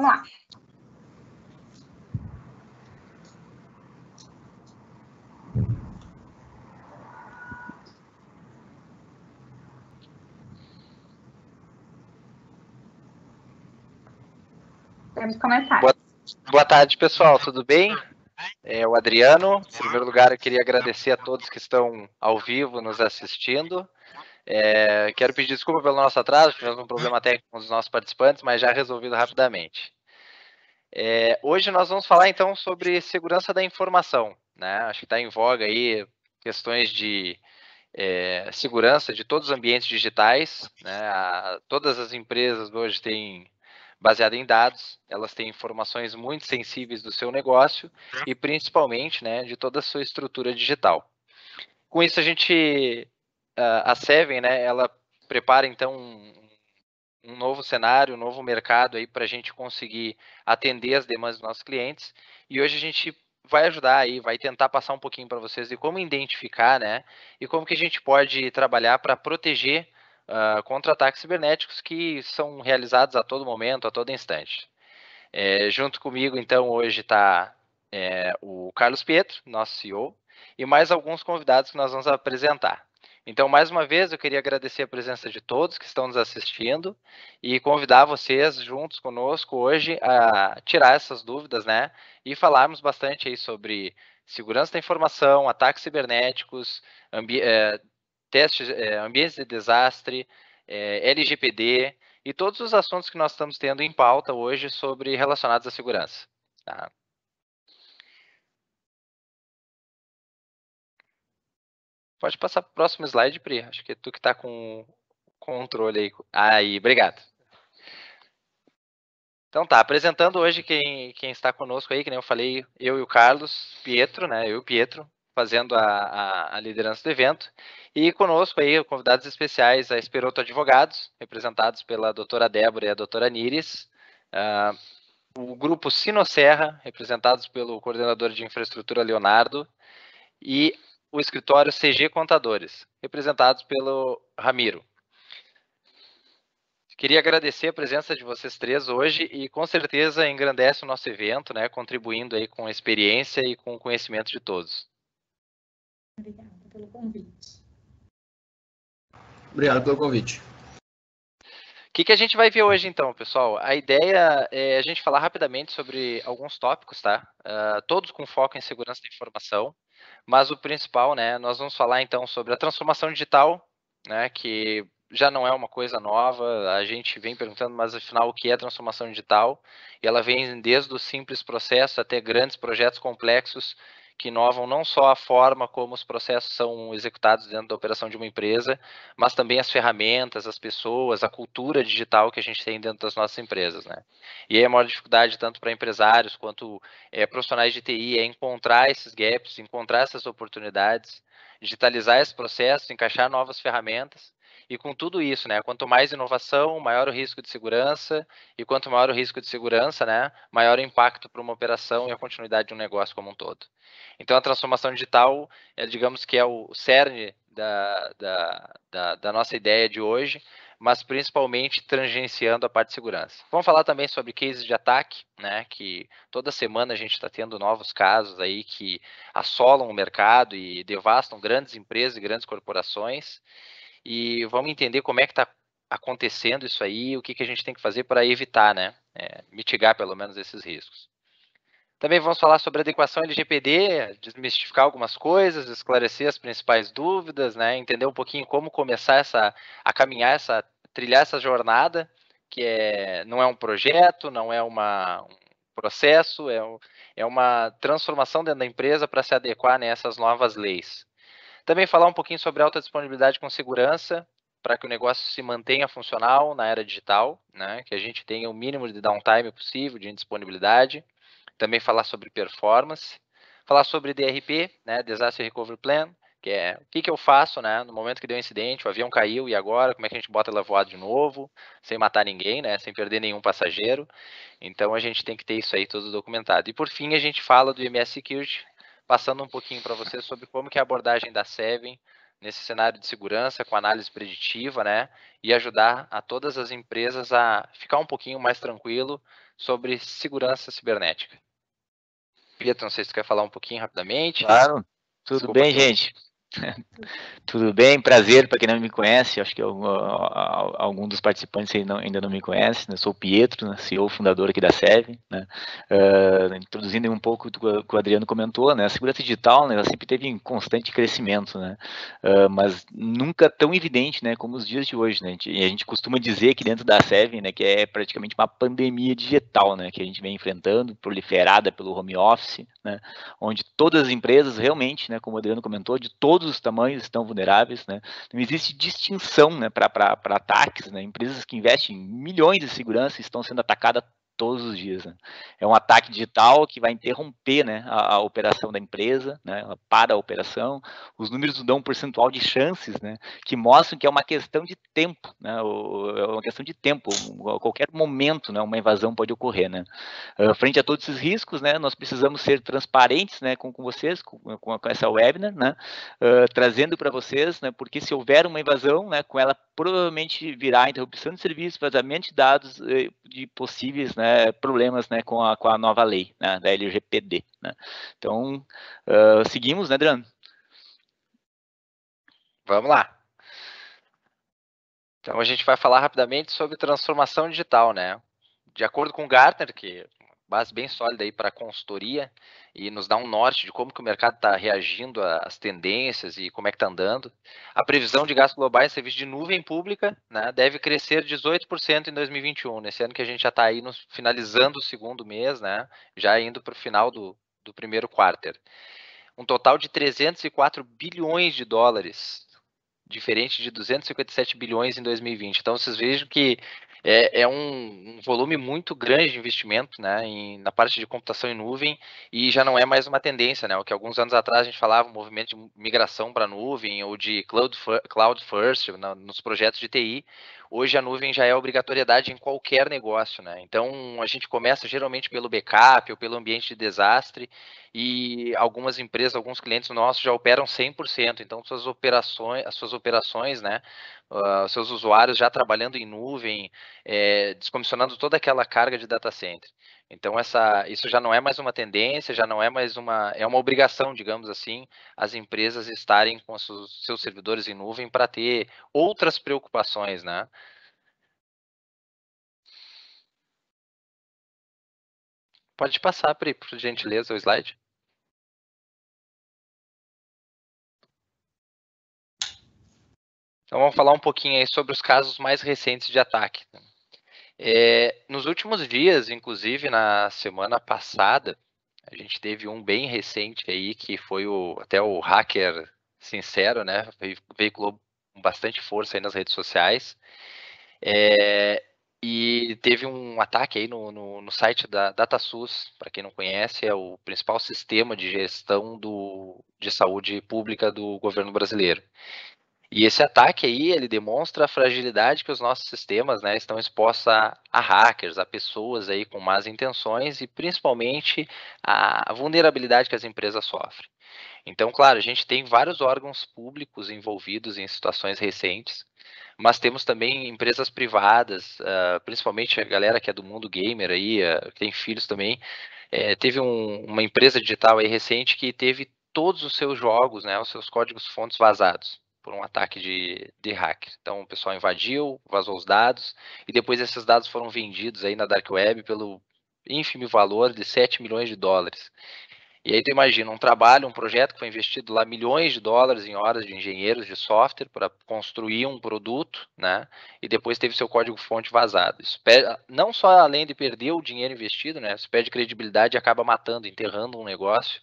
Vamos lá. Podemos começar. Boa tarde, pessoal. Tudo bem? É o Adriano. Em primeiro lugar, eu queria agradecer a todos que estão ao vivo nos assistindo. Quero pedir desculpa pelo nosso atraso, tivemos um problema técnico com os nossos participantes, mas já resolvido rapidamente. Hoje nós vamos falar, então, sobre segurança da informação, né? Acho que está em voga aí questões de segurança de todos os ambientes digitais, né? Todas as empresas hoje têm, baseado em dados, elas têm informações muito sensíveis do seu negócio e principalmente, né, de toda a sua estrutura digital. Com isso, a Seven, né, ela prepara então um novo cenário, um novo mercado aí para a gente conseguir atender as demandas dos nossos clientes. E hoje a gente vai ajudar aí, vai tentar passar um pouquinho para vocês de como identificar, né, e como que a gente pode trabalhar para proteger contra ataques cibernéticos que são realizados a todo momento, a todo instante. Junto comigo, então, hoje está o Carlos Pietro, nosso CEO, e mais alguns convidados que nós vamos apresentar. Então, mais uma vez, eu queria agradecer a presença de todos que estão nos assistindo e convidar vocês, juntos conosco hoje, a tirar essas dúvidas, né? E falarmos bastante aí sobre segurança da informação, ataques cibernéticos, ambientes de desastre, LGPD e todos os assuntos que nós estamos tendo em pauta hoje sobre relacionados à segurança. Tá? Pode passar para o próximo slide, Pri. Acho que é tu que está com o controle aí. Aí, obrigado. Então tá, apresentando hoje quem está conosco aí, que nem eu falei, eu e o Carlos Pietro, né? Eu e o Pietro, fazendo a liderança do evento. E conosco aí, convidados especiais, a Esperoto Advogados, representados pela doutora Débora e a doutora Níris. O grupo Sinosserra, representados pelo coordenador de infraestrutura Leonardo. E o escritório CG Contadores, representados pelo Ramiro. Queria agradecer a presença de vocês três hoje e com certeza engrandece o nosso evento, né, contribuindo aí com a experiência e com o conhecimento de todos. Obrigada pelo convite. Obrigado pelo convite. O que a gente vai ver hoje então, pessoal? A ideia é a gente falar rapidamente sobre alguns tópicos, tá? Todos com foco em segurança da informação, mas o principal, né, nós vamos falar então sobre a transformação digital, né, que já não é uma coisa nova, a gente vem perguntando, mas afinal o que é transformação digital? E ela vem desde o simples processo até grandes projetos complexos que inovam não só a forma como os processos são executados dentro da operação de uma empresa, mas também as ferramentas, as pessoas, a cultura digital que a gente tem dentro das nossas empresas, né? E aí a maior dificuldade, tanto para empresários quanto profissionais de TI, é encontrar esses gaps, encontrar essas oportunidades, digitalizar esse processo, encaixar novas ferramentas. E com tudo isso, né, quanto mais inovação, maior o risco de segurança, e quanto maior o risco de segurança, né, maior o impacto para uma operação e a continuidade de um negócio como um todo. Então, a transformação digital, digamos que é o cerne da nossa ideia de hoje, mas principalmente tangenciando a parte de segurança. Vamos falar também sobre cases de ataque, né, que toda semana a gente está tendo novos casos aí que assolam o mercado e devastam grandes empresas e grandes corporações. E vamos entender como é que está acontecendo isso aí, o que a gente tem que fazer para evitar, né, mitigar pelo menos esses riscos. Também vamos falar sobre adequação LGPD, desmistificar algumas coisas, esclarecer as principais dúvidas, né, entender um pouquinho como começar a caminhar, trilhar essa jornada, que não é um projeto, não é um processo, é uma transformação dentro da empresa para se adequar nessas novas leis. Também falar um pouquinho sobre alta disponibilidade com segurança, para que o negócio se mantenha funcional na era digital, né, que a gente tenha o mínimo de downtime possível, de indisponibilidade. Também falar sobre performance, falar sobre DRP, né, Disaster Recovery Plan, que é o que eu faço, né, no momento que deu um incidente, o avião caiu e agora, como é que a gente bota ele voado de novo, sem matar ninguém, né, sem perder nenhum passageiro. Então, a gente tem que ter isso aí tudo documentado. E, por fim, a gente fala do MS Security, passando um pouquinho para vocês sobre como que é a abordagem da Seven nesse cenário de segurança, com análise preditiva, né, e ajudar a todas as empresas a ficar um pouquinho mais tranquilo sobre segurança cibernética. Pietro, não sei se você quer falar um pouquinho rapidamente. Claro, tudo Desculpa, bem, gente? Tudo bem, prazer para quem não me conhece, acho que algum dos participantes ainda não me conhece, né? Sou o Pietro, né? CEO fundador aqui da SEV, né? Introduzindo um pouco do que o Adriano comentou, né? A segurança digital, né, ela sempre teve em constante crescimento, né? Mas nunca tão evidente, né, como os dias de hoje, né? E a gente costuma dizer que dentro da SEV, né, que é praticamente uma pandemia digital, né, que a gente vem enfrentando, proliferada pelo home office, né? Onde todas as empresas realmente, né, como o Adriano comentou, de todos os tamanhos estão vulneráveis, né? Não existe distinção, né, para ataques, né? Empresas que investem milhões de segurança estão sendo atacadas todos os dias, né? É um ataque digital que vai interromper, né, a operação da empresa, né? Ela para a operação. Os números dão um percentual de chances, né, que mostram que é uma questão de tempo, né? É uma questão de tempo. A qualquer momento, né, uma invasão pode ocorrer, né? Frente a todos esses riscos, né, nós precisamos ser transparentes, né, com vocês, com essa webinar, né, trazendo para vocês, né, porque se houver uma invasão, né, com ela provavelmente virá interrupção de serviço, vazamento de dados de possíveis, né, problemas, né, com a nova lei, né, da LGPD, né. Então, seguimos, né, Adriano? Vamos lá. Então a gente vai falar rapidamente sobre transformação digital, né? De acordo com o Gartner, que é uma base bem sólida aí para consultoria e nos dá um norte de como que o mercado está reagindo às tendências e como é que está andando, a previsão de gasto global em serviço de nuvem pública, né, deve crescer 18% em 2021, nesse ano que a gente já está aí finalizando o segundo mês, né, já indo para o final do primeiro quarter. Um total de 304 bilhões de dólares, diferente de 257 bilhões em 2020. Então, vocês vejam que é um volume muito grande de investimento, né, na parte de computação em nuvem, e já não é mais uma tendência, né, o que alguns anos atrás a gente falava, um movimento de migração para a nuvem ou de cloud first nos projetos de TI. Hoje a nuvem já é obrigatoriedade em qualquer negócio, né? Então a gente começa geralmente pelo backup ou pelo ambiente de desastre, e algumas empresas, alguns clientes nossos já operam 100%, então as suas operações, né, seus usuários já trabalhando em nuvem, descomissionando toda aquela carga de data center. Então isso já não é mais uma tendência, já não é mais é uma obrigação, digamos assim, as empresas estarem com os seus servidores em nuvem para ter outras preocupações, né? Pode passar, Pri, por gentileza, o slide. Então vamos falar um pouquinho aí sobre os casos mais recentes de ataque. Nos últimos dias, inclusive na semana passada, a gente teve um bem recente aí, que foi até o hacker sincero, né? Veiculou com bastante força aí nas redes sociais. E teve um ataque aí no site da DataSUS, para quem não conhece, é o principal sistema de gestão de saúde pública do governo brasileiro. E esse ataque aí, ele demonstra a fragilidade que os nossos sistemas, né, estão expostos a hackers, a pessoas aí com más intenções e principalmente a vulnerabilidade que as empresas sofrem. Então, claro, a gente tem vários órgãos públicos envolvidos em situações recentes, mas temos também empresas privadas, principalmente a galera que é do mundo gamer aí, que tem filhos também. Teve uma empresa digital aí recente que teve todos os seus jogos, né, os seus códigos-fontes vazados por um ataque de hacker. Então o pessoal invadiu, vazou os dados, e depois esses dados foram vendidos aí na Dark Web pelo ínfimo valor de 7 milhões de dólares. E aí tu imagina um trabalho, um projeto que foi investido lá milhões de dólares em horas de engenheiros de software para construir um produto, né? E depois teve seu código-fonte vazado. Isso não só além de perder o dinheiro investido, né? Isso perde credibilidade e acaba matando, enterrando um negócio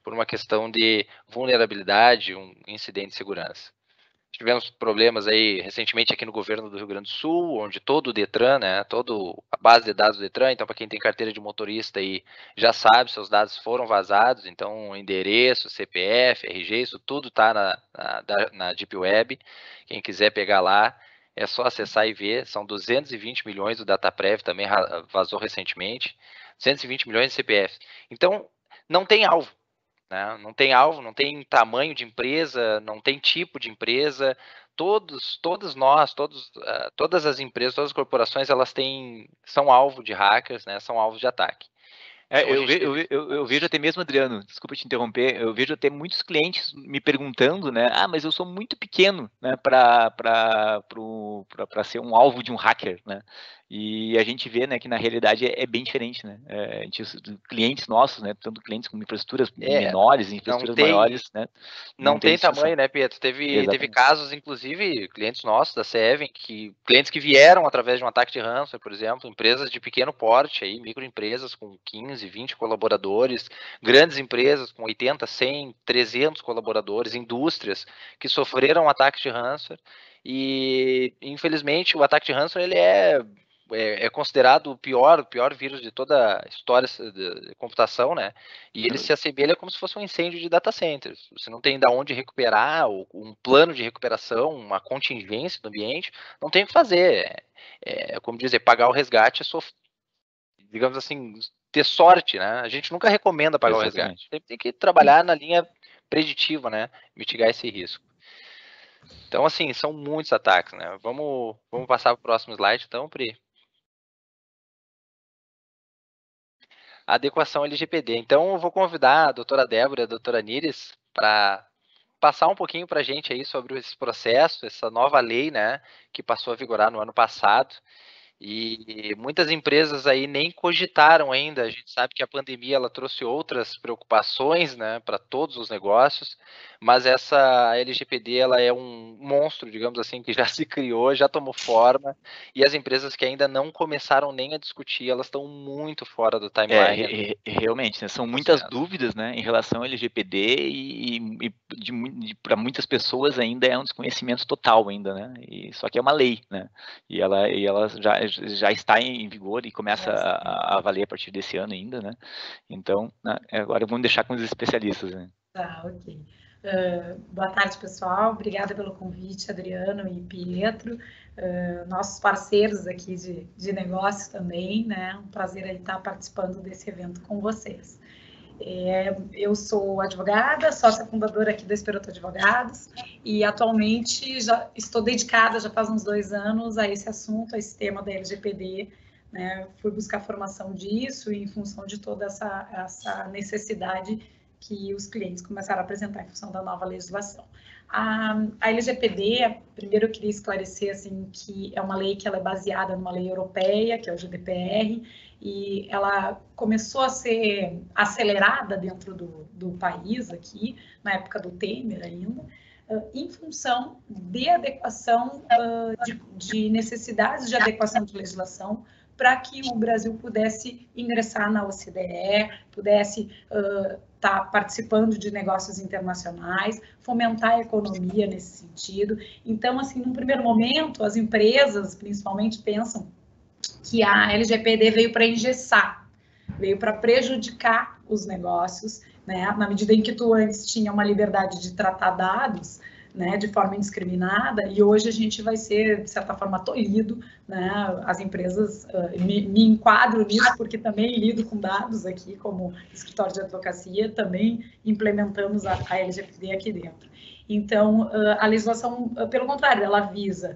por uma questão de vulnerabilidade, um incidente de segurança. Tivemos problemas aí recentemente aqui no governo do Rio Grande do Sul, onde todo o Detran, né, toda a base de dados do Detran, então para quem tem carteira de motorista aí já sabe, seus dados foram vazados, então endereço, CPF, RG, isso tudo está na Deep Web. Quem quiser pegar lá, é só acessar e ver, são 220 milhões, o DataPrev também vazou recentemente, 220 milhões de CPF. Então, não tem alvo. né? Não tem alvo, não tem tamanho de empresa, não tem tipo de empresa. Todas as empresas, todas as corporações, elas são alvo de hackers, né? São alvos de ataque. Então, Eu vejo até mesmo, Adriano, desculpa te interromper, eu vejo até muitos clientes me perguntando, né? Mas eu sou muito pequeno, né, para ser um alvo de um hacker, né? E a gente vê, né, que na realidade é bem diferente, né? Clientes nossos, né, tanto clientes com infraestruturas menores, infraestruturas maiores, né? Não tem tamanho, né, Pietro? Teve casos, inclusive, clientes nossos da Seven, clientes que vieram através de um ataque de ransomware, por exemplo, empresas de pequeno porte, aí, microempresas com 15, 20 colaboradores, grandes empresas com 80, 100, 300 colaboradores, indústrias que sofreram ataque de ransomware. E, infelizmente, o ataque de ransomware ele é considerado o pior vírus de toda a história de computação, né? E ele se assemelha como se fosse um incêndio de data centers. Você não tem de onde recuperar, um plano de recuperação, uma contingência do ambiente, não tem o que fazer. Como dizer, pagar o resgate digamos assim, ter sorte, né? A gente nunca recomenda pagar o resgate. Tem que trabalhar na linha preditiva, né? Mitigar esse risco. Então, assim, são muitos ataques, né? Vamos passar para o próximo slide, então, Pri. Adequação LGPD. Então, eu vou convidar a doutora Débora e a doutora Níris para passar um pouquinho para a gente aí sobre esse processo, essa nova lei, né, que passou a vigorar no ano passado. E muitas empresas aí nem cogitaram ainda. A gente sabe que a pandemia ela trouxe outras preocupações, né, para todos os negócios, mas essa LGPD ela é um monstro, digamos assim, que já se criou, já tomou forma, e as empresas que ainda não começaram nem a discutir, elas estão muito fora do timeline. Realmente, né, são muitas dúvidas, né, em relação ao LGPD e para muitas pessoas ainda é um desconhecimento total ainda, né, só que é uma lei, né, e ela já está em vigor e começa a valer a partir desse ano ainda, né? Então, né, agora vamos deixar com os especialistas, né? Tá, ok. Boa tarde, pessoal. Obrigada pelo convite, Adriano e Pietro, nossos parceiros aqui de negócio também, né? Um prazer aí estar participando desse evento com vocês. Eu sou advogada, sócia fundadora aqui da Esperoto Advogados e atualmente já estou dedicada, já faz uns 2 anos, a esse assunto, a esse tema da LGPD, né? Fui buscar formação disso e em função de toda essa necessidade que os clientes começaram a apresentar em função da nova legislação. A LGPD, primeiro eu queria esclarecer assim, que é uma lei que ela é baseada numa lei europeia, que é o GDPR, e ela começou a ser acelerada dentro do país aqui, na época do Temer ainda, em função de adequação, de necessidades de adequação de legislação para que o Brasil pudesse ingressar na OCDE, pudesse estar participando de negócios internacionais, fomentar a economia nesse sentido. Então, assim, num primeiro momento, as empresas, principalmente, pensam que a LGPD veio para engessar, veio para prejudicar os negócios, né? Na medida em que tu antes tinha uma liberdade de tratar dados, né, de forma indiscriminada, e hoje a gente vai ser, de certa forma, tolhido, né, as empresas, me enquadro nisso, porque também lido com dados aqui, como escritório de advocacia, também implementamos a LGPD aqui dentro. Então, a legislação, pelo contrário, ela visa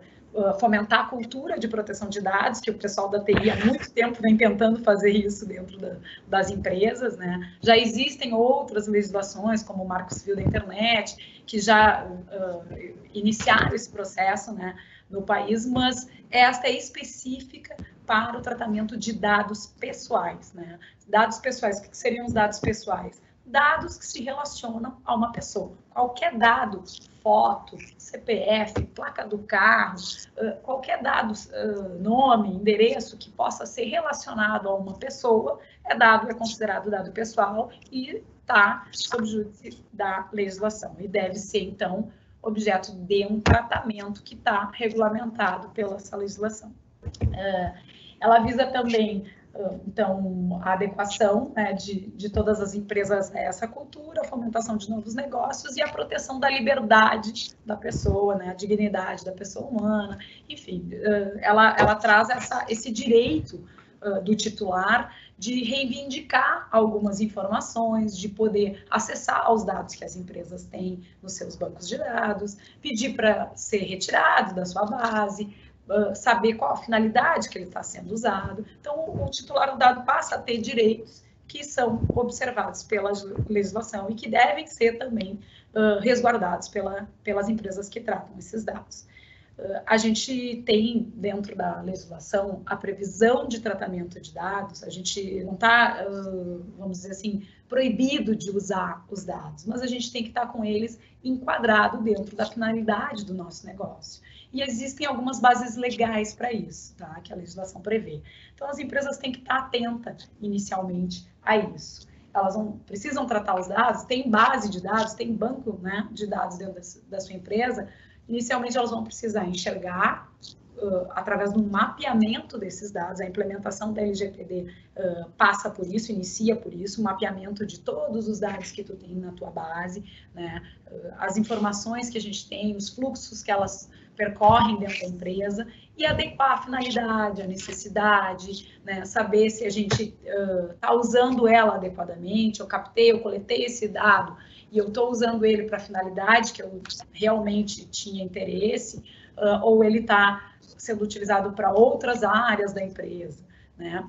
fomentar a cultura de proteção de dados, que o pessoal da TI há muito tempo vem tentando fazer isso dentro das empresas, né? Já existem outras legislações, como o Marco Civil da Internet, que já iniciaram esse processo, né, no país, mas esta é específica para o tratamento de dados pessoais, né? Dados pessoais, o que seriam os dados pessoais? Dados que se relacionam a uma pessoa. Qualquer dado, foto, CPF, placa do carro, qualquer dado, nome, endereço que possa ser relacionado a uma pessoa, é considerado dado pessoal e está sob júdice da legislação. E deve ser, então, objeto de um tratamento que está regulamentado pela essa legislação. Ela visa também, então, a adequação, né, de todas as empresas a essa cultura, a fomentação de novos negócios e a proteção da liberdade da pessoa, né, a dignidade da pessoa humana, enfim, ela traz esse direito do titular de reivindicar algumas informações, de poder acessar aos dados que as empresas têm nos seus bancos de dados, pedir para ser retirado da sua base, saber qual a finalidade que ele está sendo usado. Então, o titular do dado passa a ter direitos que são observados pela legislação e que devem ser também resguardados pelas empresas que tratam esses dados. A gente tem, dentro da legislação, a previsão de tratamento de dados. A gente não está, vamos dizer assim, proibido de usar os dados, mas a gente tem que estar com eles enquadrado dentro da finalidade do nosso negócio. E existem algumas bases legais para isso, tá? Que a legislação prevê. Então, as empresas têm que estar atentas, inicialmente, a isso. Elas precisam tratar os dados, tem base de dados, tem banco, né, de dados dentro da sua empresa. Inicialmente, elas vão precisar enxergar, através de um mapeamento desses dados. A implementação da LGPD passa por isso, inicia por isso, o mapeamento de todos os dados que tu tem na tua base, né? As informações que a gente tem, os fluxos que elas percorrem dentro da empresa, e adequar a finalidade, a necessidade, né? Saber se a gente está usando ela adequadamente. Eu captei, eu coletei esse dado e eu estou usando ele para a finalidade que eu realmente tinha interesse, ou ele está sendo utilizado para outras áreas da empresa, né?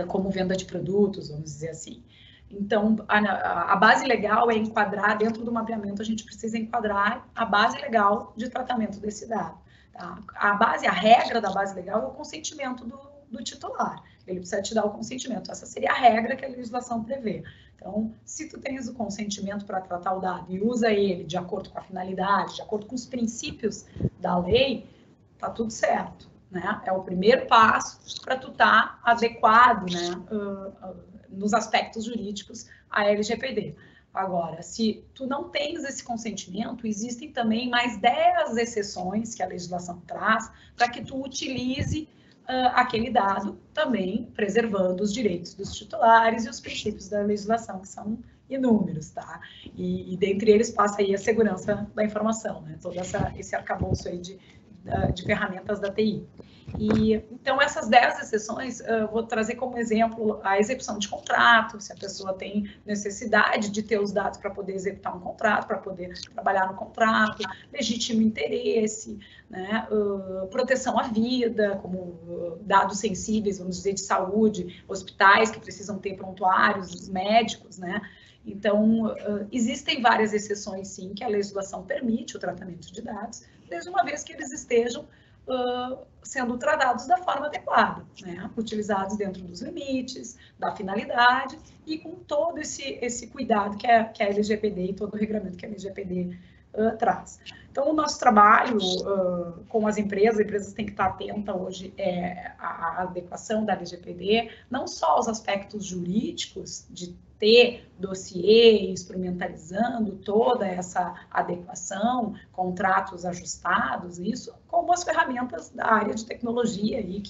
Como venda de produtos, vamos dizer assim. Então, a base legal é enquadrar, dentro do mapeamento, a gente precisa enquadrar a base legal de tratamento desse dado. Tá? A regra da base legal é o consentimento do titular. Ele precisa te dar o consentimento. Essa seria a regra que a legislação prevê. Então, se tu tens o consentimento para tratar o dado e usa ele de acordo com a finalidade, de acordo com os princípios da lei, tá tudo certo, né? É o primeiro passo para tu estar adequado, né, nos aspectos jurídicos à LGPD. Agora, se tu não tens esse consentimento, existem também mais 10 exceções que a legislação traz para que tu utilize aquele dado, também preservando os direitos dos titulares e os princípios da legislação, que são inúmeros, tá? E dentre eles passa aí a segurança da informação, né? Todo esse arcabouço aí de ferramentas da TI. E, então, essas 10 exceções, vou trazer como exemplo a execução de contrato, se a pessoa tem necessidade de ter os dados para poder executar um contrato, para poder trabalhar no contrato, legítimo interesse, né, proteção à vida, como dados sensíveis, vamos dizer, de saúde, hospitais que precisam ter prontuários médicos, né. Então, existem várias exceções, sim, que a legislação permite o tratamento de dados, desde uma vez que eles estejam sendo tratados da forma adequada, né? Utilizados dentro dos limites, da finalidade e com todo esse cuidado que a LGPD e todo o regulamento que a LGPD traz. Então, o nosso trabalho com as empresas têm que estar atentas hoje à adequação da LGPD, não só aos aspectos jurídicos de ter dossiê instrumentalizando toda essa adequação, contratos ajustados, isso, como as ferramentas da área de tecnologia aí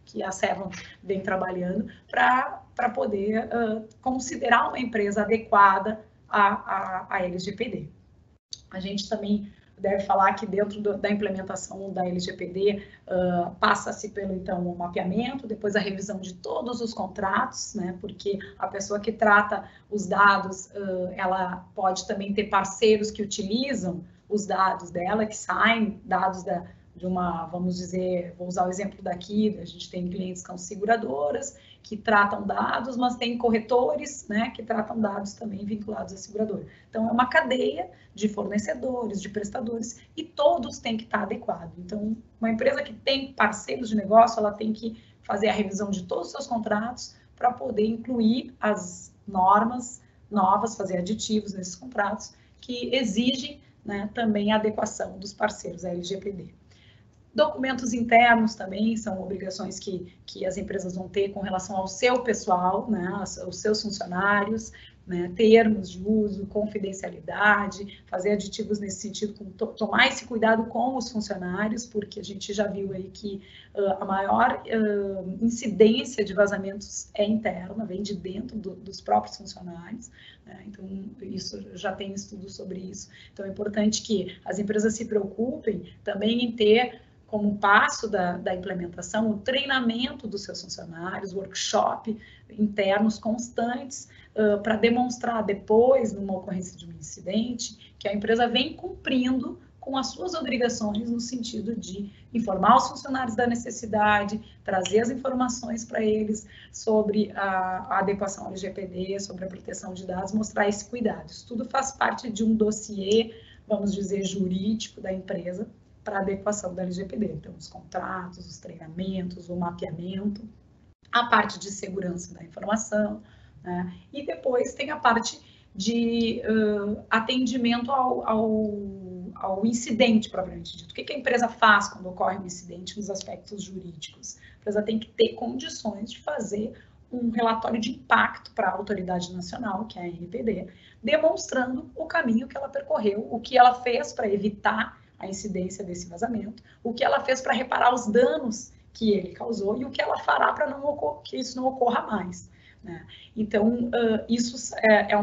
que a Sevan vem trabalhando para poder considerar uma empresa adequada à LGPD. A gente também deve falar que dentro da implementação da LGPD passa-se pelo, então, o mapeamento, depois a revisão de todos os contratos, né, porque a pessoa que trata os dados, ela pode também ter parceiros que utilizam os dados dela, que saem dados de uma, vamos dizer, vou usar o exemplo daqui, a gente tem clientes que são seguradoras, que tratam dados, mas tem corretores, né, que tratam dados também vinculados à seguradora. Então, é uma cadeia de fornecedores, de prestadores, e todos têm que estar adequados. Então, uma empresa que tem parceiros de negócio, ela tem que fazer a revisão de todos os seus contratos para poder incluir as normas novas, fazer aditivos nesses contratos que exigem, né, também a adequação dos parceiros à LGPD. Documentos internos também são obrigações que as empresas vão ter com relação ao seu pessoal, né, aos seus funcionários, né, termos de uso, confidencialidade, fazer aditivos nesse sentido, tomar esse cuidado com os funcionários, porque a gente já viu aí que a maior incidência de vazamentos é interna, vem de dentro dos próprios funcionários, né, então isso já tem estudos sobre isso. Então é importante que as empresas se preocupem também em ter como passo da implementação, o treinamento dos seus funcionários, workshop internos constantes, para demonstrar depois, numa ocorrência de um incidente, que a empresa vem cumprindo com as suas obrigações no sentido de informar os funcionários da necessidade, trazer as informações para eles sobre a adequação ao LGPD, sobre a proteção de dados, mostrar esse cuidado. Isso tudo faz parte de um dossiê, vamos dizer, jurídico da empresa para adequação da LGPD. Então, os contratos, os treinamentos, o mapeamento, a parte de segurança da informação, né? E depois tem a parte de atendimento ao incidente propriamente dito. O que a empresa faz quando ocorre um incidente nos aspectos jurídicos? A empresa tem que ter condições de fazer um relatório de impacto para a autoridade nacional, que é a ANPD, demonstrando o caminho que ela percorreu, o que ela fez para evitar a incidência desse vazamento, o que ela fez para reparar os danos que ele causou e o que ela fará para que isso não ocorra mais, né? Então, isso é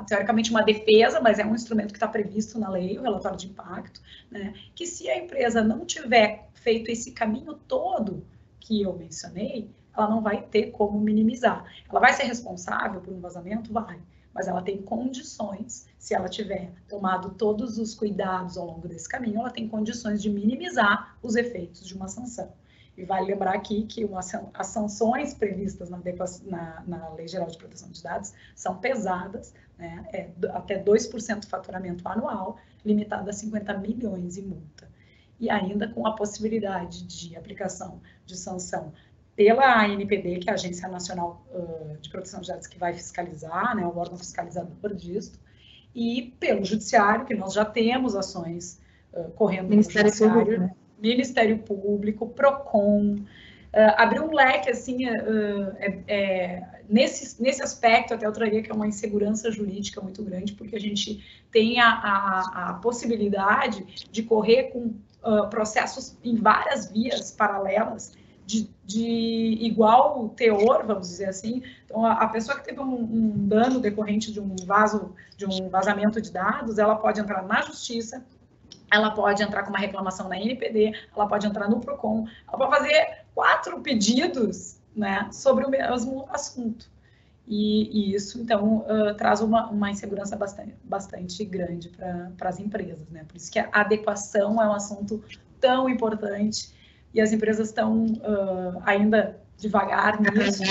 teoricamente uma defesa, mas é um instrumento que está previsto na lei, o relatório de impacto, né? Que se a empresa não tiver feito esse caminho todo que eu mencionei, ela não vai ter como minimizar. Ela vai ser responsável por um vazamento? Vai. Mas ela tem condições, se ela tiver tomado todos os cuidados ao longo desse caminho, ela tem condições de minimizar os efeitos de uma sanção. E vale lembrar aqui que as sanções previstas na Lei Geral de Proteção de Dados são pesadas, né? Até 2% do faturamento anual, limitado a 50 milhões em multa. E ainda com a possibilidade de aplicação de sanção pela ANPD, que é a Agência Nacional de Proteção de Dados, que vai fiscalizar, né, o órgão fiscalizador disso, e pelo Judiciário, que nós já temos ações correndo no Judiciário, Público, né? Ministério Público, PROCON, abriu um leque, assim, nesse aspecto, até eu traria que é uma insegurança jurídica muito grande, porque a gente tem a possibilidade de correr com processos em várias vias paralelas, de igual teor, vamos dizer assim. Então, a pessoa que teve um dano decorrente de um vazamento de dados, ela pode entrar na justiça, ela pode entrar com uma reclamação na ANPD, ela pode entrar no PROCON, ela pode fazer 4 pedidos, né, sobre o mesmo assunto. E isso, então, traz uma insegurança bastante grande para as empresas, né? Por isso que a adequação é um assunto tão importante e as empresas estão ainda devagar nisso,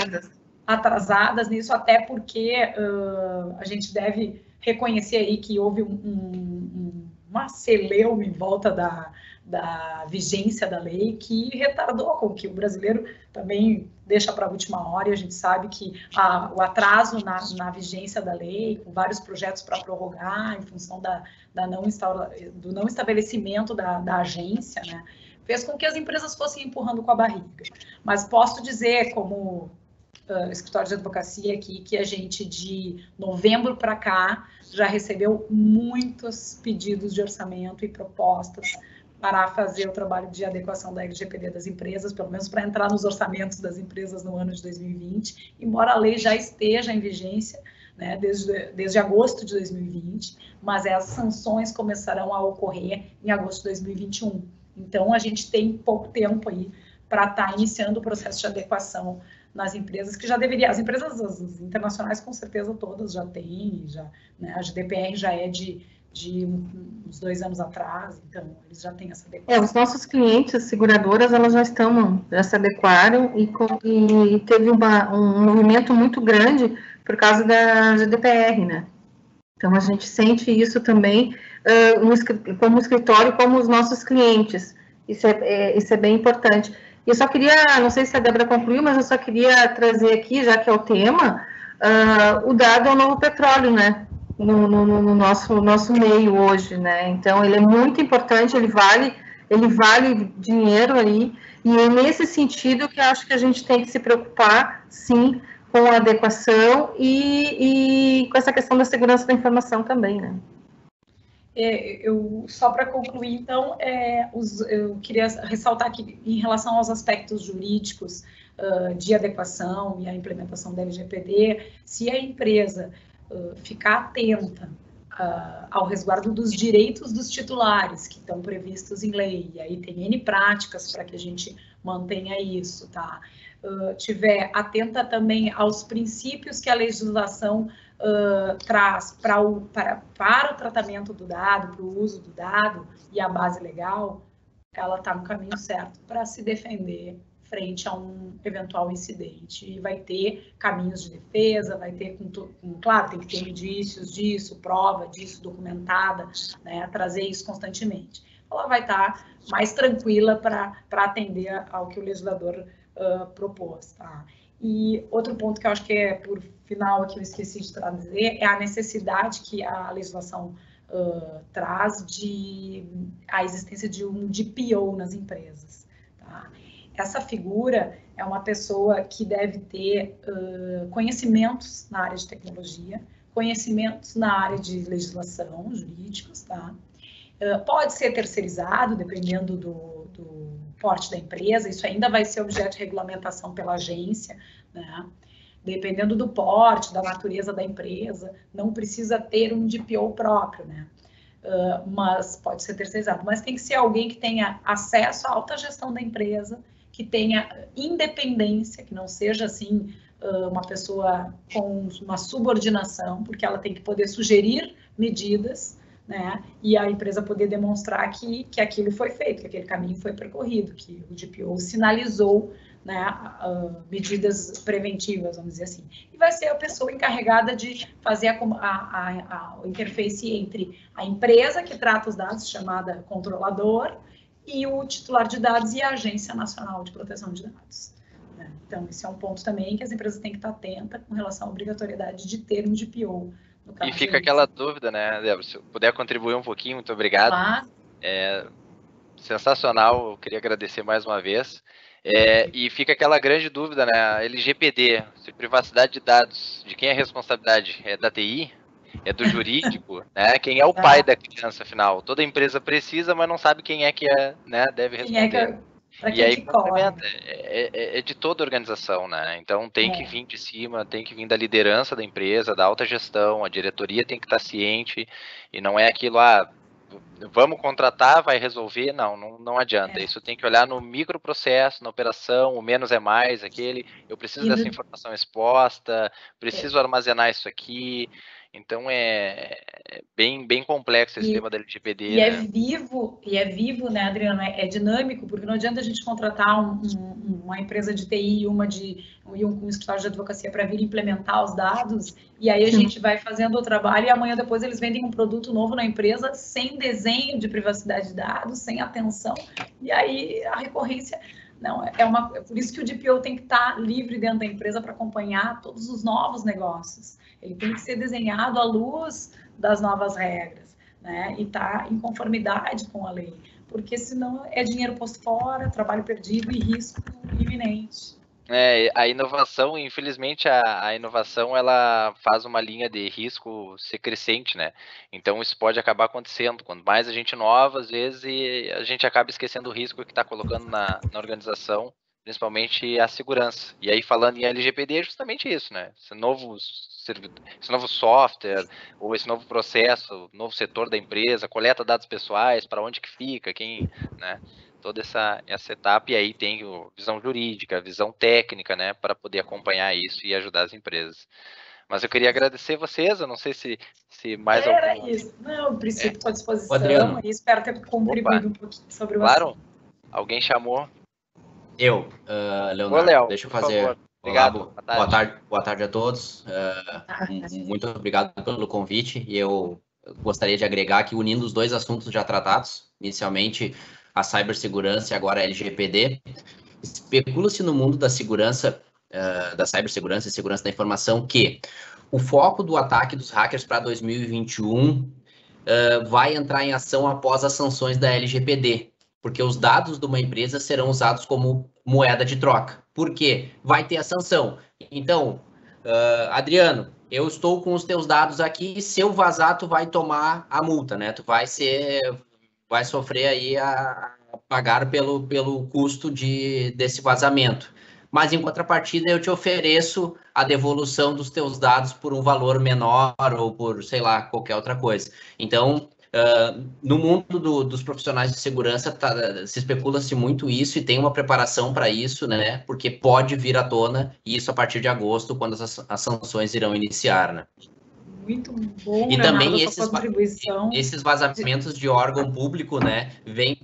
atrasadas nisso, até porque a gente deve reconhecer aí que houve uma celeuma em volta da vigência da lei que retardou, com que o brasileiro também deixa para a última hora, e a gente sabe que o atraso na vigência da lei, com vários projetos para prorrogar, em função do não estabelecimento da agência, né, fez com que as empresas fossem empurrando com a barriga. Mas posso dizer, como escritório de advocacia aqui, que a gente, de novembro para cá, já recebeu muitos pedidos de orçamento e propostas para fazer o trabalho de adequação da LGPD das empresas, pelo menos para entrar nos orçamentos das empresas no ano de 2020, embora a lei já esteja em vigência, né, desde agosto de 2020, mas as sanções começarão a ocorrer em agosto de 2021. Então, a gente tem pouco tempo aí para estar iniciando o processo de adequação nas empresas, que já deveria, as empresas as internacionais com certeza todas já têm, né, a GDPR já é de uns 2 anos atrás, então eles já têm essa adequação. Os nossos clientes, as seguradoras, elas já se adequaram e teve um movimento muito grande por causa da GDPR, né? Então a gente sente isso também como escritório, como os nossos clientes. Isso é bem importante. E eu só queria, não sei se a Débora concluiu, mas eu só queria trazer aqui, já que é o tema, o dado ao novo petróleo, né? No nosso meio hoje, né? Então, ele é muito importante, ele vale dinheiro aí, e é nesse sentido que eu acho que a gente tem que se preocupar, sim, com a adequação e com essa questão da segurança da informação também, né? Só para concluir, então, eu queria ressaltar que, em relação aos aspectos jurídicos de adequação e a implementação da LGPD, se a empresa ficar atenta ao resguardo dos direitos dos titulares, que estão previstos em lei, e aí tem N práticas para que a gente mantenha isso, tá? Tiver atenta também aos princípios que a legislação traz para o tratamento do dado, para o uso do dado e a base legal, ela está no caminho certo para se defender frente a um eventual incidente. E vai ter caminhos de defesa, vai ter, claro, tem que ter indícios disso, prova disso documentada, né, trazer isso constantemente. Ela vai estar mais tranquila para atender ao que o legislador propôs. Tá? E outro ponto que eu acho que é, por final, aqui eu esqueci de trazer, é a necessidade que a legislação traz a existência de um DPO nas empresas. Tá? Essa figura é uma pessoa que deve ter conhecimentos na área de tecnologia, conhecimentos na área de legislação, jurídicos, tá? Pode ser terceirizado, dependendo do porte da empresa, isso ainda vai ser objeto de regulamentação pela agência, né? Dependendo do porte, da natureza da empresa, não precisa ter um DPO próprio, né? Mas pode ser terceirizado. Mas tem que ser alguém que tenha acesso à alta gestão da empresa, que tenha independência, que não seja assim uma pessoa com uma subordinação, porque ela tem que poder sugerir medidas, né? E a empresa poder demonstrar que aquilo foi feito, que aquele caminho foi percorrido, que o DPO sinalizou, né, medidas preventivas, vamos dizer assim. E vai ser a pessoa encarregada de fazer a interface entre a empresa que trata os dados, chamada controlador, e o titular de dados e a Agência Nacional de Proteção de Dados. Né? Então, esse é um ponto também que as empresas têm que estar atentas com relação à obrigatoriedade de ter um DPO. No caso e fica aquela dúvida, né, Débora, se eu puder contribuir um pouquinho, muito obrigado. Claro. Sensacional, eu queria agradecer mais uma vez. E fica aquela grande dúvida, né, LGPD, se privacidade de dados, de quem é a responsabilidade? É da TI? É do jurídico, né? Quem é o pai da criança, afinal? Toda empresa precisa, mas não sabe quem é que né, deve responder. E aí, complementa, é de toda a organização, né? Então tem que vir de cima, tem que vir da liderança da empresa, da alta gestão, a diretoria tem que estar ciente, e não é aquilo, vamos contratar, vai resolver, não adianta. Isso tem que olhar no microprocesso, na operação, o menos é mais, eu preciso dessa informação exposta, preciso armazenar isso aqui. Então é bem complexo esse tema da LGPD. E, né? é vivo, né, Adriano? É dinâmico, porque não adianta a gente contratar uma empresa de TI e um escritório de advocacia para vir implementar os dados, e aí a gente vai fazendo o trabalho e amanhã depois eles vendem um produto novo na empresa sem desenho de privacidade de dados, sem atenção, e aí a recorrência... Não, é por isso que o DPO tem que estar livre dentro da empresa para acompanhar todos os novos negócios. Ele tem que ser desenhado à luz das novas regras, né? E estar em conformidade com a lei, porque senão é dinheiro posto fora, trabalho perdido e risco iminente. A inovação, infelizmente, a inovação, ela faz uma linha de risco ser crescente, né? Então, isso pode acabar acontecendo. Quanto mais a gente inova, às vezes, a gente acaba esquecendo o risco que está colocando na organização, principalmente a segurança. E aí, falando em LGPD, é justamente isso, né? Esse novo software, ou esse novo processo, novo setor da empresa, coleta dados pessoais, para onde que fica, quem, né? Toda essa etapa, e aí tem visão jurídica, visão técnica, né, para poder acompanhar isso e ajudar as empresas. Mas eu queria agradecer vocês, eu não sei se mais algum... Era isso. Não, o princípio estou à disposição, e espero ter contribuído um pouquinho sobre o assunto. Alguém chamou? Eu, Leonardo, Léo, deixa eu fazer... Obrigado. Olá, boa tarde a todos. Muito obrigado pelo convite, e eu gostaria de agregar aqui, unindo os dois assuntos já tratados, inicialmente a cibersegurança e agora a LGPD. Especula-se no mundo da segurança, da cibersegurança e segurança da informação, que o foco do ataque dos hackers para 2021 vai entrar em ação após as sanções da LGPD, porque os dados de uma empresa serão usados como moeda de troca. Por quê? Vai ter a sanção. Então, Adriano, eu estou com os teus dados aqui, se eu vazar, tu vai tomar a multa, né? Tu vai sofrer aí a pagar pelo custo desse vazamento. mas em contrapartida eu te ofereço a devolução dos teus dados por um valor menor ou por, sei lá, qualquer outra coisa. Então, no mundo dos profissionais de segurança, se especula-se muito isso e tem uma preparação para isso, né? Porque pode vir à tona, e isso a partir de agosto, quando as sanções irão iniciar, né? Muito bom, e Leonardo, também esses vazamentos de órgão público, né, vem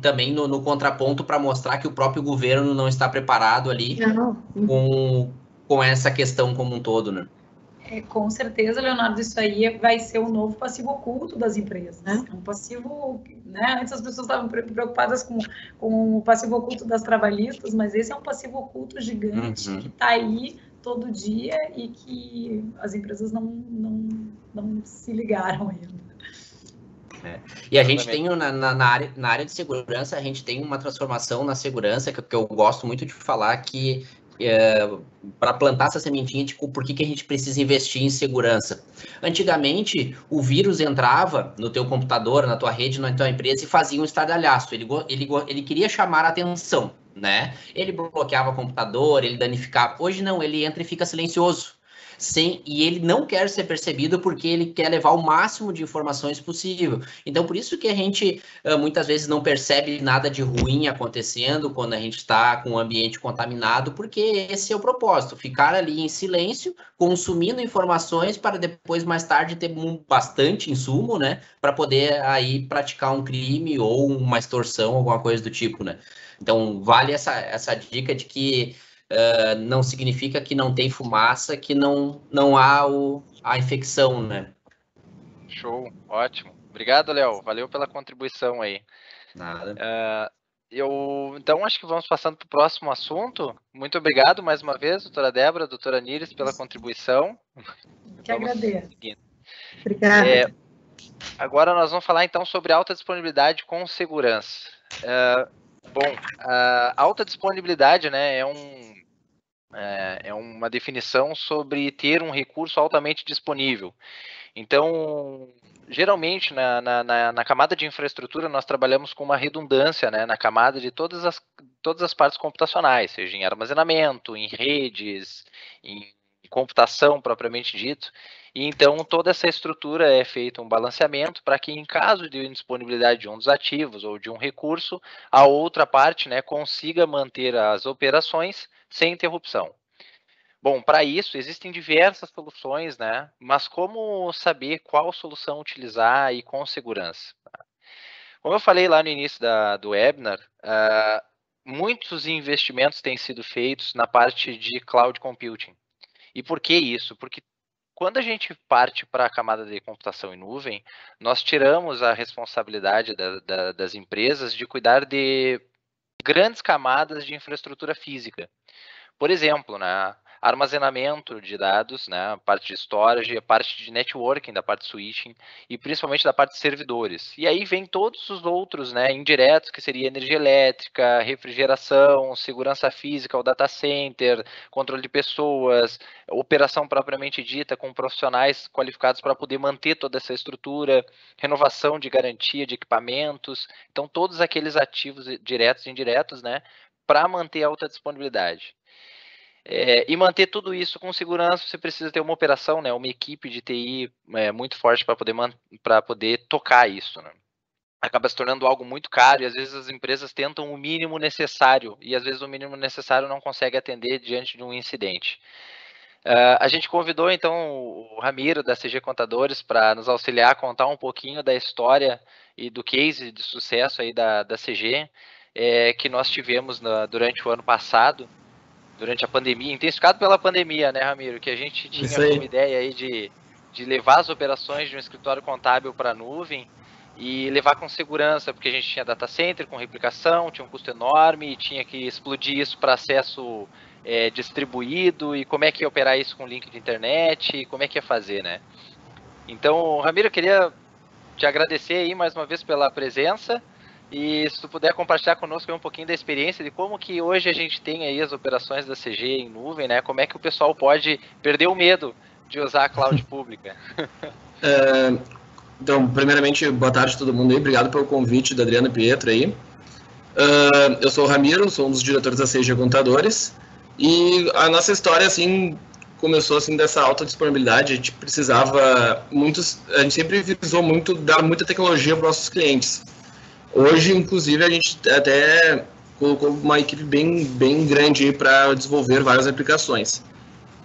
também no contraponto para mostrar que o próprio governo não está preparado ali com essa questão como um todo, né? Com certeza, Leonardo, isso aí vai ser o novo passivo oculto das empresas. É um passivo, né? Antes as pessoas estavam preocupadas com o passivo oculto das trabalhistas, mas esse é um passivo oculto gigante que está aí todo dia e que as empresas não se ligaram ainda. E a gente tem na área de segurança, a gente tem uma transformação na segurança que eu gosto muito de falar, que para plantar essa sementinha de por que a gente precisa investir em segurança. Antigamente, o vírus entrava no teu computador, na tua rede, na tua empresa e fazia um estardalhaço. Ele queria chamar a atenção, né? Ele bloqueava o computador, ele danificava. Hoje não, ele entra e fica silencioso. E ele não quer ser percebido porque ele quer levar o máximo de informações possível. Então, por isso que a gente muitas vezes não percebe nada de ruim acontecendo quando a gente está com o ambiente contaminado, porque esse é o propósito, ficar ali em silêncio, consumindo informações para depois, mais tarde, ter bastante insumo, né, para poder aí praticar um crime ou uma extorsão, alguma coisa do tipo, né. Então, vale essa dica de que não significa que não tem fumaça, que não há a infecção, né? Show, ótimo. Obrigado, Léo. Valeu pela contribuição aí. Nada. Então, acho que vamos passando para o próximo assunto. Muito obrigado mais uma vez, doutora Débora, doutora Níris, pela contribuição. Que agradeço. Obrigada. Agora nós vamos falar, então, sobre alta disponibilidade com segurança. A alta disponibilidade, né, é uma definição sobre ter um recurso altamente disponível. Então, geralmente, na camada de infraestrutura, nós trabalhamos com uma redundância, né, na camada de todas as partes computacionais, seja em armazenamento, em redes, em computação propriamente dito. E então, toda essa estrutura é feita um balanceamento para que, em caso de indisponibilidade de um dos ativos ou de um recurso, a outra parte, né, consiga manter as operações sem interrupção. Bom, para isso existem diversas soluções, né? Mas como saber qual solução utilizar e com segurança? Como eu falei lá no início do webinar, muitos investimentos têm sido feitos na parte de cloud computing. E por que isso? Porque quando a gente parte para a camada de computação em nuvem, nós tiramos a responsabilidade das empresas de cuidar de grandes camadas de infraestrutura física. Por exemplo, armazenamento de dados, né, a parte de storage, a parte de networking, da parte de switching e principalmente da parte de servidores. E aí vem todos os outros, né, indiretos, que seria energia elétrica, refrigeração, segurança física, o data center, controle de pessoas, operação propriamente dita com profissionais qualificados para poder manter toda essa estrutura, renovação de garantia de equipamentos. Então, todos aqueles ativos diretos e indiretos, né, para manter a alta disponibilidade. E manter tudo isso com segurança, você precisa ter uma operação, né, uma equipe de TI muito forte para poder tocar isso, né? Acaba se tornando algo muito caro e às vezes as empresas tentam o mínimo necessário e às vezes o mínimo necessário não consegue atender diante de um incidente. A gente convidou então o Ramiro da CG Contadores para nos auxiliar a contar um pouquinho da história e do case de sucesso aí da CG que nós tivemos durante o ano passado, durante a pandemia, intensificado pela pandemia, né, Ramiro? Que a gente tinha uma ideia aí de levar as operações de um escritório contábil para a nuvem e levar com segurança, porque a gente tinha data center com replicação, tinha um custo enorme, tinha que explodir isso para acesso distribuído, e como é que ia operar isso com link de internet, como é que ia fazer, né? Então, Ramiro, eu queria te agradecer aí mais uma vez pela presença. E se tu puder compartilhar conosco um pouquinho da experiência de como que hoje a gente tem aí as operações da CG em nuvem, né? Como é que o pessoal pode perder o medo de usar a cloud pública? Então, primeiramente, boa tarde a todo mundo aí. Obrigado pelo convite da Adriana e Pietro aí. Eu sou o Ramiro, sou um dos diretores da CG Contadores. E a nossa história, assim, começou assim dessa alta disponibilidade. A gente precisava a gente sempre visou muito dar muita tecnologia para os nossos clientes. Hoje, inclusive, a gente até colocou uma equipe bem grande para desenvolver várias aplicações.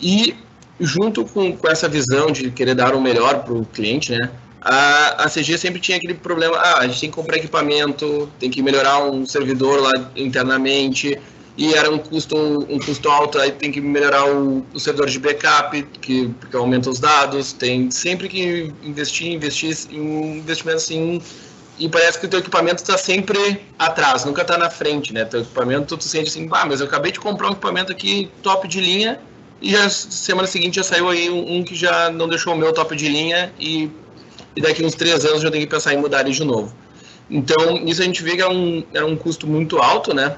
E junto com essa visão de querer dar o melhor para o cliente, né, a CG sempre tinha aquele problema, a gente tem que comprar equipamento, tem que melhorar um servidor lá internamente, e era um custo alto, aí tem que melhorar o servidor de backup, porque aumenta os dados, tem sempre que investir em um investimento assim, e parece que o teu equipamento está sempre atrás, nunca está na frente, né? Teu equipamento, tu sente assim, mas eu acabei de comprar um equipamento aqui top de linha, e a semana seguinte já saiu aí um que já não deixou o meu top de linha, e daqui uns 3 anos já tenho que pensar em mudar ele de novo. Então, isso a gente vê que era um custo muito alto, né?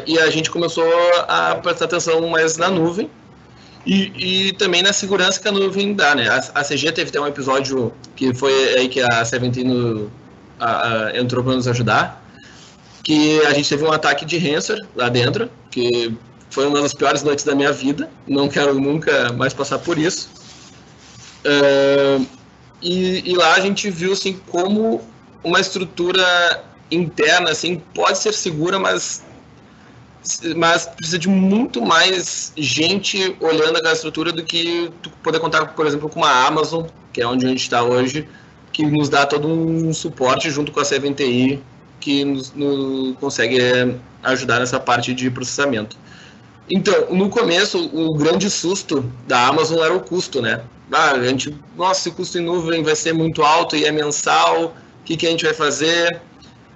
E a gente começou a prestar atenção mais na nuvem e também na segurança que a nuvem dá, né? A CG teve até um episódio que foi aí que a Seventino entrou para nos ajudar, que a gente teve um ataque de ransomware lá dentro, que foi uma das piores noites da minha vida, não quero nunca mais passar por isso. E lá a gente viu assim, como uma estrutura interna assim, pode ser segura, mas precisa de muito mais gente olhando aquela estrutura do que tu poder contar, por exemplo, com uma Amazon, que é onde a gente está hoje, que nos dá todo um suporte junto com a C20TI, que nos consegue ajudar nessa parte de processamento. Então, no começo, o grande susto da Amazon era o custo, né? Nossa, o custo em nuvem vai ser muito alto e é mensal, o que a gente vai fazer?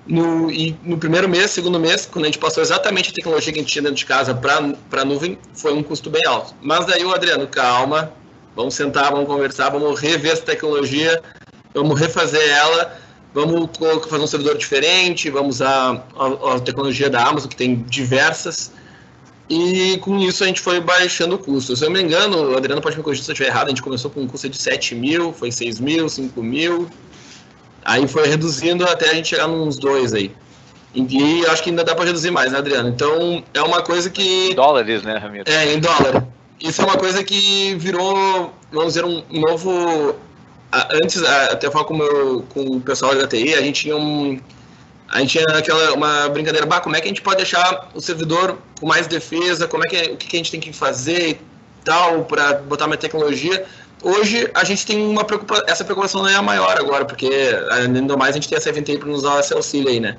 No primeiro mês, segundo mês, quando a gente passou exatamente a tecnologia que a gente tinha dentro de casa para a nuvem, foi um custo bem alto. Mas daí o Adriano, calma, vamos sentar, vamos conversar, vamos rever essa tecnologia, vamos refazer ela, vamos fazer um servidor diferente, vamos usar a tecnologia da Amazon, que tem diversas, e com isso a gente foi baixando o custo. Se eu não me engano, o Adriano pode me corrigir se eu estiver errado, a gente começou com um custo de 7 mil, foi 6 mil, 5 mil... Aí foi reduzindo até a gente chegar nos 2 aí. E acho que ainda dá para reduzir mais, né, Adriano? Então, é uma coisa que... Em dólares, né, Ramiro? Em dólar. Isso é uma coisa que virou, vamos dizer, um novo... Antes, até falar com o pessoal da TI, a gente tinha uma brincadeira, como é que a gente pode deixar o servidor com mais defesa, o que a gente tem que fazer e tal, para botar mais tecnologia... Hoje a gente tem essa preocupação não é a maior agora, porque ainda mais a gente tem a C20TI para nos dar esse auxílio aí, né?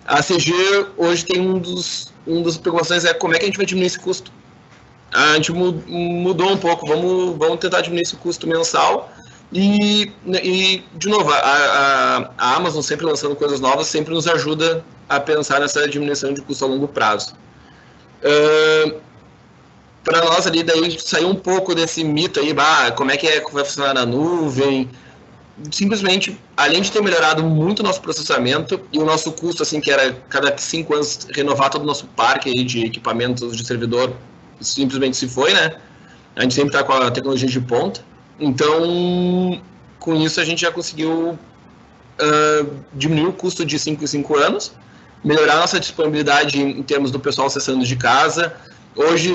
A CG hoje tem um dos preocupações como é que a gente vai diminuir esse custo. A gente mudou um pouco, vamos tentar diminuir esse custo mensal e de novo, a Amazon sempre lançando coisas novas, sempre nos ajuda a pensar nessa diminuição de custo a longo prazo. Para nós ali, daí saiu um pouco desse mito aí, como é que vai funcionar na nuvem. Simplesmente, além de ter melhorado muito o nosso processamento e o nosso custo, assim, que era cada 5 anos renovar todo o nosso parque aí de equipamentos de servidor, simplesmente se foi, né? A gente sempre está com a tecnologia de ponta. Então, com isso a gente já conseguiu diminuir o custo de 5 em 5 anos, melhorar a nossa disponibilidade em termos do pessoal acessando de casa. Hoje,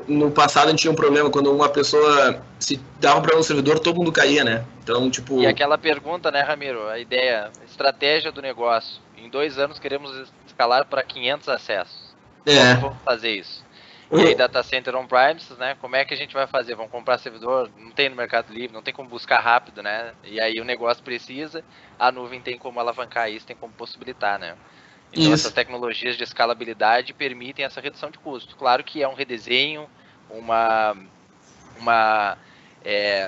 no passado, a gente tinha um problema quando uma pessoa se dava um problema no servidor, todo mundo caía, né? Então, tipo... E aquela pergunta, né, Ramiro? A ideia, a estratégia do negócio. Em 2 anos queremos escalar para 500 acessos. Como vamos fazer isso? E aí, data center on-premises, né? Como é que a gente vai fazer? Vamos comprar servidor? Não tem no Mercado Livre, não tem como buscar rápido, né? E aí o negócio precisa, a nuvem tem como alavancar isso, tem como possibilitar, né? Então, essas tecnologias de escalabilidade permitem essa redução de custo. Claro que é um redesenho,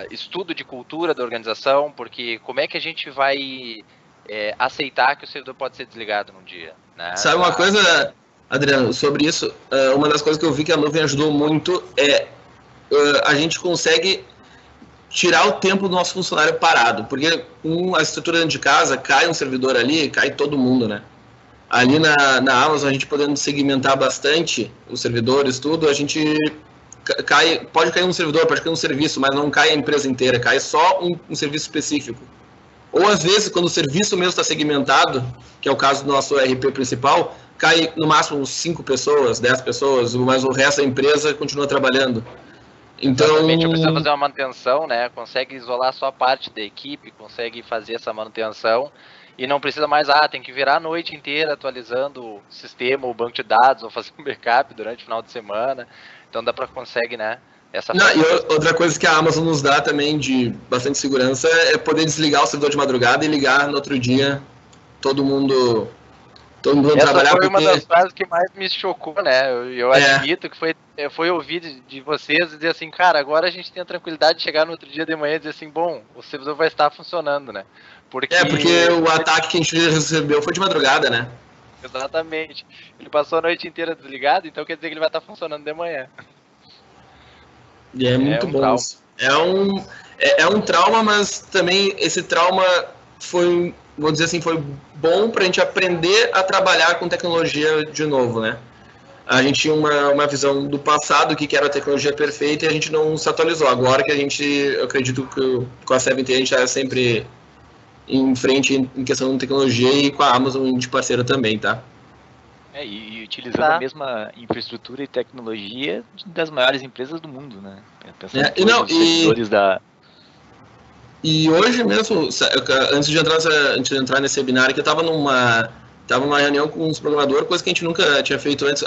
estudo de cultura da organização, porque como é que a gente vai aceitar que o servidor pode ser desligado num dia, né? Sabe uma coisa, Adriano, sobre isso? Uma das coisas que eu vi que a nuvem ajudou muito a gente consegue tirar o tempo do nosso funcionário parado, porque com a estrutura dentro de casa, cai um servidor ali, cai todo mundo, né? Ali na Amazon, a gente podendo segmentar bastante os servidores, tudo, a gente pode cair um servidor, pode cair um serviço, mas não cai a empresa inteira, cai só um serviço específico. Ou às vezes, quando o serviço mesmo está segmentado, que é o caso do nosso ERP principal, cai no máximo uns 5 pessoas, 10 pessoas, mas o resto da empresa continua trabalhando. Então, exatamente, precisa fazer uma manutenção, né? Consegue isolar só a parte da equipe, consegue fazer essa manutenção e não precisa mais, tem que virar a noite inteira atualizando o sistema, o banco de dados, ou fazer um backup durante o final de semana. Então dá para consegue, né? E outra coisa que a Amazon nos dá também de bastante segurança é poder desligar o servidor de madrugada e ligar no outro dia todo mundo trabalhar. Essa foi uma das frases que mais me chocou, né? Eu admito que foi ouvir de vocês dizer assim, cara, agora a gente tem a tranquilidade de chegar no outro dia de manhã e dizer assim, bom, o servidor vai estar funcionando, né? Porque o ataque que a gente recebeu foi de madrugada, né? Exatamente. Ele passou a noite inteira desligado, então quer dizer que ele vai estar funcionando de manhã. E é muito bom. É um trauma, mas também esse trauma foi, vou dizer assim, foi bom para a gente aprender a trabalhar com tecnologia de novo, né? A gente tinha uma visão do passado, que era a tecnologia perfeita, e a gente não se atualizou. Agora que eu acredito que com a 7T a gente está sempre em frente em questão de tecnologia e com a Amazon de parceira também, tá? E utilizando a mesma infraestrutura e tecnologia das maiores empresas do mundo, né? Pensando nos servidores da... E hoje mesmo, antes de entrar nesse webinar aqui, eu estava numa reunião com uns programadores, coisa que a gente nunca tinha feito antes.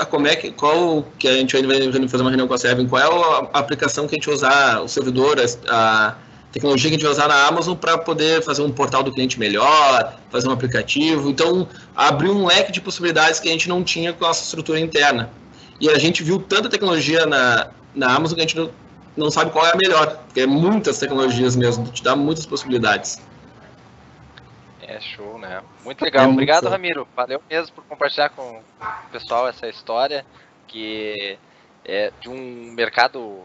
Qual que a gente vai fazer uma reunião com a Seven? Qual é a aplicação que a gente vai usar, o servidor, a tecnologia que a gente vai usar na Amazon para poder fazer um portal do cliente melhor, fazer um aplicativo. Então, abriu um leque de possibilidades que a gente não tinha com a nossa estrutura interna. E a gente viu tanta tecnologia na Amazon que a gente não sabe qual é a melhor, porque é muitas tecnologias mesmo, te dá muitas possibilidades. É show, né? Muito legal. Obrigado, Ramiro. Valeu mesmo por compartilhar com o pessoal essa história, que é de um mercado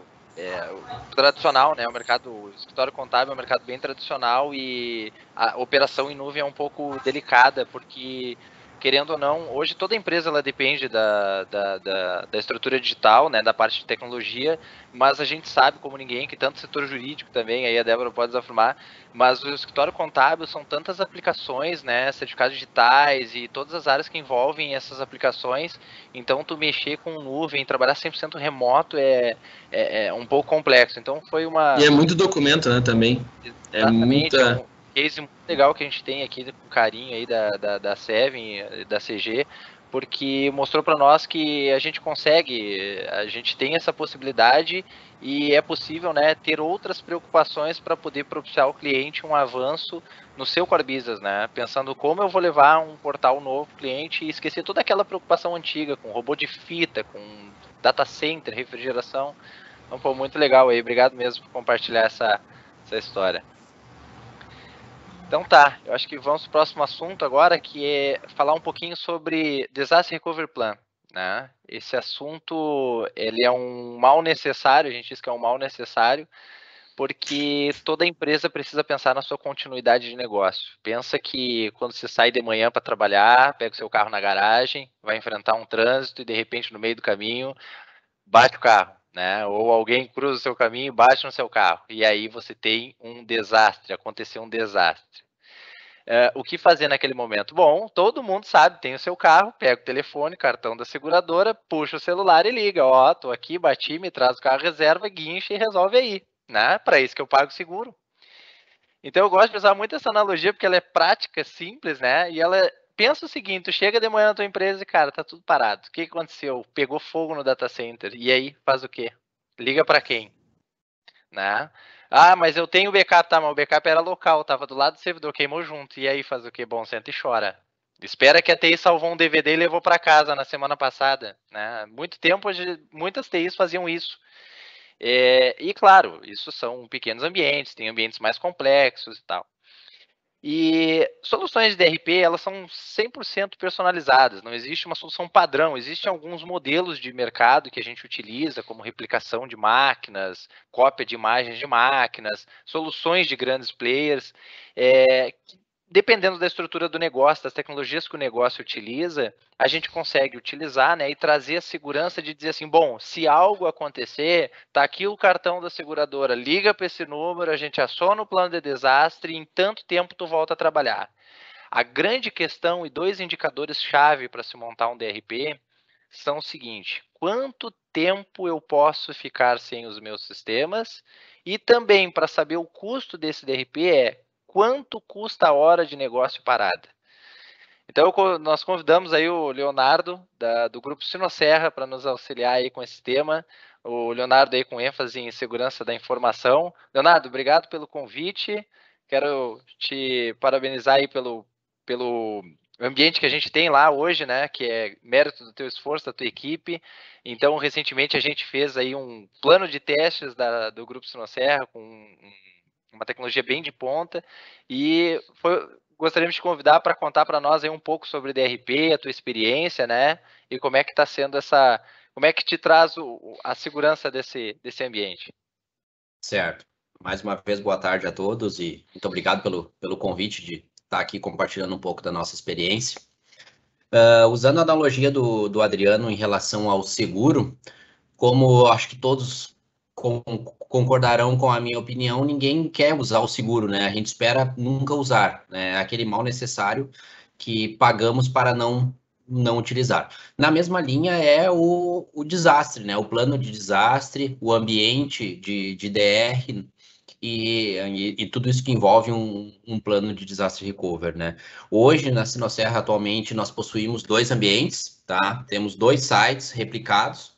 tradicional, né? O escritório contábil é um mercado bem tradicional e a operação em nuvem é um pouco delicada, porque, querendo ou não, hoje toda empresa ela depende da estrutura digital, né, da parte de tecnologia, mas a gente sabe como ninguém que tanto o setor jurídico também, aí a Débora pode desafirmar, mas o escritório contábil são tantas aplicações, né, certificados digitais e todas as áreas que envolvem essas aplicações, então tu mexer com nuvem, trabalhar 100% remoto é um pouco complexo, então foi uma... E é muito documento, né, também. Exatamente, é um case muito legal que a gente tem aqui com carinho aí da Seven, da CG, porque mostrou para nós que a gente tem essa possibilidade e é possível, né, ter outras preocupações para poder propiciar ao cliente um avanço no seu core business, né, pensando como eu vou levar um portal novo para o cliente e esquecer toda aquela preocupação antiga com robô de fita, com data center, refrigeração. Então, pô, muito legal aí, obrigado mesmo por compartilhar essa história. Então tá, eu acho que vamos para o próximo assunto agora, que é falar um pouquinho sobre Disaster Recovery Plan, né? Esse assunto, ele é um mal necessário, a gente diz que é um mal necessário, porque toda empresa precisa pensar na sua continuidade de negócio. Pensa que quando você sai de manhã para trabalhar, pega o seu carro na garagem, vai enfrentar um trânsito e de repente no meio do caminho bate o carro, né? Ou alguém cruza o seu caminho e bate no seu carro. E aí você tem um desastre, aconteceu um desastre. O que fazer naquele momento? Bom, todo mundo sabe, tem o seu carro, pega o telefone, cartão da seguradora, puxa o celular e liga. Ó, tô aqui, bati, me traz o carro reserva, guincha e resolve aí, né? Para isso que eu pago seguro. Então eu gosto de usar muito essa analogia porque ela é prática, simples, né? E ela pensa o seguinte, tu chega de manhã na tua empresa e, cara, tá tudo parado. O que aconteceu? Pegou fogo no data center. E aí, faz o quê? Liga para quem? Né? Mas eu tenho backup, tá? Mas o backup era local, tava do lado do servidor, queimou junto. E aí, faz o quê? Bom, senta e chora. Espera que a TI salvou um DVD e levou para casa na semana passada, né? Muito tempo, muitas TIs faziam isso. E claro, isso são pequenos ambientes, tem ambientes mais complexos e tal. E soluções de DRP, elas são 100% personalizadas, não existe uma solução padrão, existem alguns modelos de mercado que a gente utiliza, como replicação de máquinas, cópia de imagens de máquinas, soluções de grandes players, que, dependendo da estrutura do negócio, das tecnologias que o negócio utiliza, a gente consegue utilizar, né, e trazer a segurança de dizer assim, bom, se algo acontecer, tá aqui o cartão da seguradora, liga para esse número, a gente aciona o plano de desastre e em tanto tempo tu volta a trabalhar. A grande questão e 2 indicadores-chave para se montar um DRP são o seguinte: quanto tempo eu posso ficar sem os meus sistemas? E também, para saber o custo desse DRP, quanto custa a hora de negócio parada. Então, nós convidamos aí o Leonardo, do Grupo Sinosserra, para nos auxiliar aí com esse tema. O Leonardo aí com ênfase em segurança da informação. Leonardo, obrigado pelo convite. Quero te parabenizar aí pelo ambiente que a gente tem lá hoje, né, que é mérito do teu esforço, da tua equipe. Então, recentemente a gente fez aí um plano de testes do Grupo Sinosserra com uma tecnologia bem de ponta e gostaríamos de te convidar para contar para nós aí um pouco sobre DRP, a tua experiência, né, e como é que está sendo como é que te traz a segurança desse ambiente. Certo. Mais uma vez, boa tarde a todos e muito obrigado pelo convite de estar aqui compartilhando um pouco da nossa experiência. Usando a analogia do Adriano em relação ao seguro, como acho que todos concordarão com a minha opinião, ninguém quer usar o seguro, né? A gente espera nunca usar, né? Aquele mal necessário que pagamos para não utilizar. Na mesma linha é o desastre, né? O plano de desastre, o ambiente de DR, e tudo isso que envolve um plano de disaster recovery, né? Hoje, na Sinosserra, atualmente, nós possuímos 2 ambientes, tá? Temos 2 sites replicados.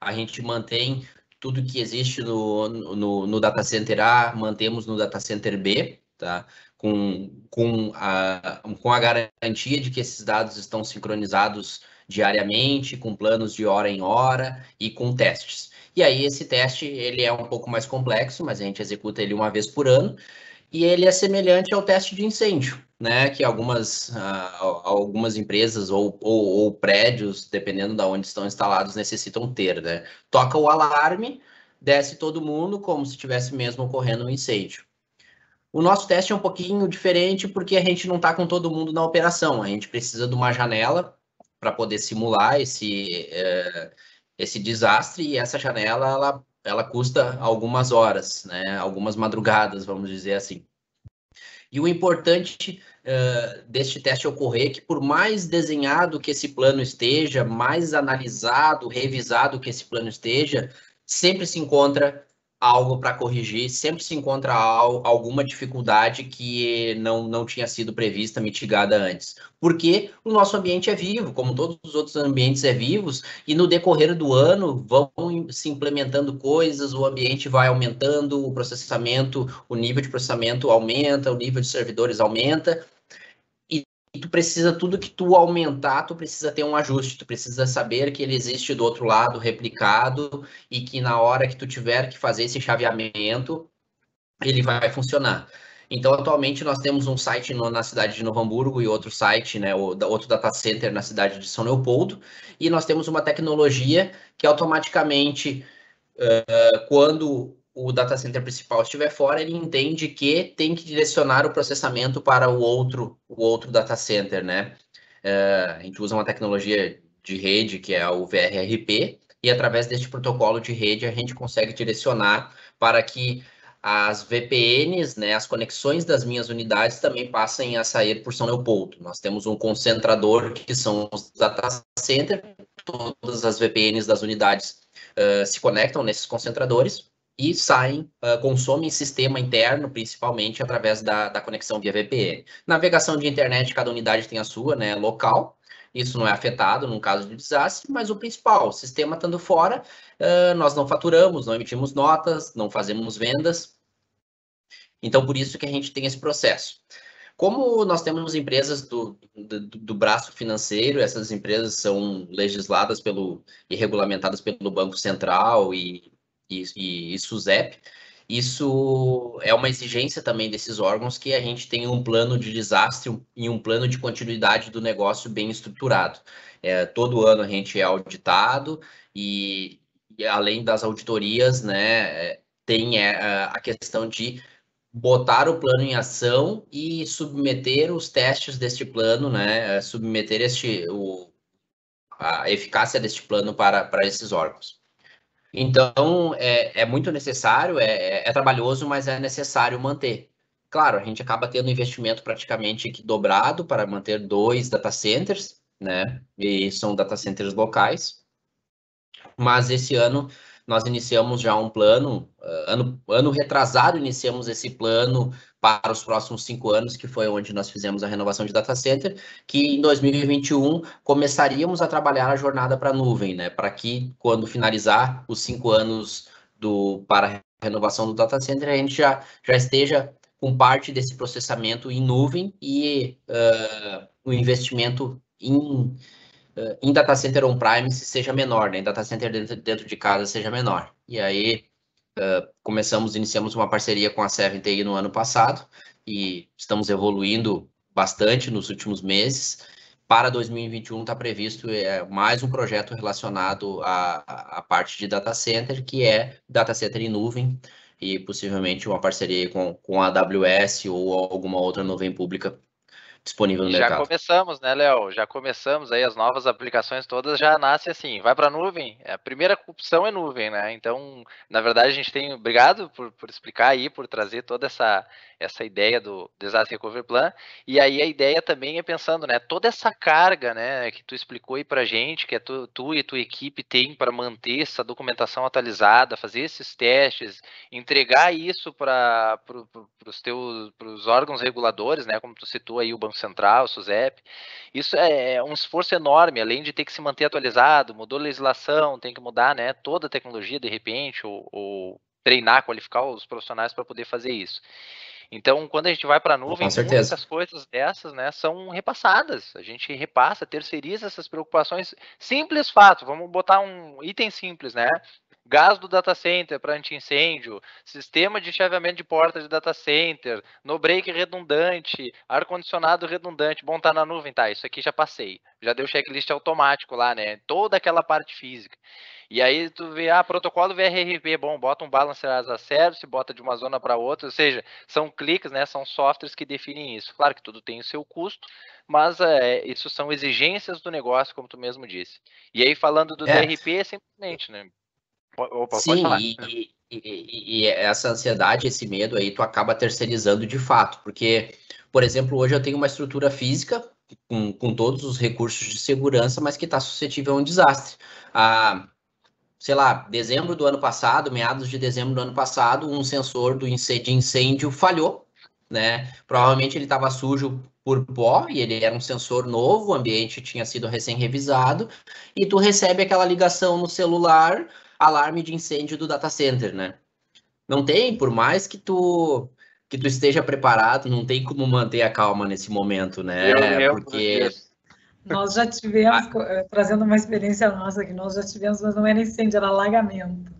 A gente mantém tudo que existe no data center A, mantemos no data center B, tá? Com a garantia de que esses dados estão sincronizados diariamente, com planos de hora em hora e com testes. E aí esse teste, ele é um pouco mais complexo, mas a gente executa ele uma vez por ano, e ele é semelhante ao teste de incêndio, né? Que algumas empresas ou prédios, dependendo de onde estão instalados, necessitam ter, né? Toca o alarme, desce todo mundo como se tivesse mesmo ocorrendo um incêndio. O nosso teste é um pouquinho diferente porque a gente não está com todo mundo na operação. A gente precisa de uma janela para poder simular esse desastre, e essa janela ela custa algumas horas, né? Algumas madrugadas, vamos dizer assim. E o importante deste teste ocorrer é que, por mais desenhado que esse plano esteja, mais analisado, revisado que esse plano esteja, sempre se encontra algo para corrigir, sempre se encontra alguma dificuldade que não tinha sido prevista, mitigada antes. Porque o nosso ambiente é vivo, como todos os outros ambientes é vivos, e no decorrer do ano vão se implementando coisas, o ambiente vai aumentando, o processamento, o nível de processamento aumenta, o nível de servidores aumenta, e tu precisa, tudo que tu aumentar, tu precisa ter um ajuste, tu precisa saber que ele existe do outro lado, replicado, e que na hora que tu tiver que fazer esse chaveamento, ele vai funcionar. Então, atualmente, nós temos um site na cidade de Novo Hamburgo e outro site, né, outro data center na cidade de São Leopoldo, e nós temos uma tecnologia que automaticamente, quando o data center principal estiver fora, ele entende que tem que direcionar o processamento para o outro data center, né? A gente usa uma tecnologia de rede, que é o VRRP, e através deste protocolo de rede a gente consegue direcionar para que as VPNs, né, as conexões das minhas unidades também passem a sair por São Leopoldo. Nós temos um concentrador, que são os data centers, todas as VPNs das unidades se conectam nesses concentradores e saem, consomem sistema interno, principalmente através da conexão via VPN. Navegação de internet, cada unidade tem a sua, né, local. Isso não é afetado num caso de desastre, mas o principal, o sistema estando fora, nós não faturamos, não emitimos notas, não fazemos vendas. Então, por isso que a gente tem esse processo. Como nós temos empresas do braço financeiro, essas empresas são legisladas e regulamentadas pelo Banco Central e SUSEP, isso é uma exigência também desses órgãos, que a gente tenha um plano de desastre e um plano de continuidade do negócio bem estruturado. Todo ano a gente é auditado e além das auditorias, né, tem a questão de botar o plano em ação e submeter os testes deste plano, né, submeter a eficácia deste plano para esses órgãos. Então, é muito necessário, é trabalhoso, mas é necessário manter. claro, a gente acaba tendo investimento praticamente que dobrado para manter 2 data centers, né? E são data centers locais. Mas esse ano nós iniciamos já um plano, ano retrasado iniciamos esse plano para os próximos 5 anos, que foi onde nós fizemos a renovação de data center, que em 2021 começaríamos a trabalhar a jornada para a nuvem, né? Para que quando finalizar os 5 anos para a renovação do data center, a gente já esteja com parte desse processamento em nuvem e o investimento em data center on-premise seja menor, né? Em data center dentro de casa seja menor. E aí, iniciamos uma parceria com a 7TI no ano passado e estamos evoluindo bastante nos últimos meses. Para 2021 está previsto mais um projeto relacionado à parte de data center, que é data center em nuvem, e possivelmente uma parceria com a AWS ou alguma outra nuvem pública disponível no mercado. Já começamos, né, Léo? Já começamos aí, as novas aplicações todas já nascem assim, vai para a nuvem, a primeira opção é nuvem, né? Então, na verdade, a gente tem, obrigado por explicar aí, por trazer toda essa ideia do Disaster Recovery Plan, e aí a ideia também é pensando, né, toda essa carga, né, que tu explicou aí pra gente, que tu e tua equipe tem para manter essa documentação atualizada, fazer esses testes, entregar isso para os órgãos reguladores, né, como tu citou aí o Banco Central, o SUSEP. Isso é um esforço enorme, além de ter que se manter atualizado, mudou a legislação, tem que mudar, né, toda a tecnologia de repente, ou treinar, qualificar os profissionais para poder fazer isso. Então, quando a gente vai para a nuvem, muitas coisas dessas, né, são repassadas. A gente repassa, terceiriza essas preocupações. Simples fato, vamos botar um item simples, né? Gás do data center para anti-incêndio, sistema de chaveamento de porta de data center, no break redundante, ar-condicionado redundante. Bom, tá na nuvem, tá? Isso aqui já passei. Já deu checklist automático lá, né? Toda aquela parte física. E aí tu vê, protocolo VRRP, bom, bota um balancer as a service, bota de uma zona para outra, ou seja, são cliques, né, são softwares que definem isso. Claro que tudo tem o seu custo, mas isso são exigências do negócio, como tu mesmo disse. E aí falando do DRP, simplesmente, né? Opa, sim, e essa ansiedade, esse medo aí, tu acaba terceirizando de fato, porque, por exemplo, hoje eu tenho uma estrutura física com todos os recursos de segurança, mas que está suscetível a um desastre. Sei lá, dezembro do ano passado, meados de dezembro do ano passado, um sensor de incêndio falhou, né? Provavelmente ele estava sujo por pó e ele era um sensor novo, o ambiente tinha sido recém-revisado, e tu recebe aquela ligação no celular, alarme de incêndio do data center, né? Não tem, por mais que tu esteja preparado, não tem como manter a calma nesse momento, né? Porque nós já tivemos, trazendo uma experiência nossa, que nós já tivemos, mas não era incêndio, era alagamento.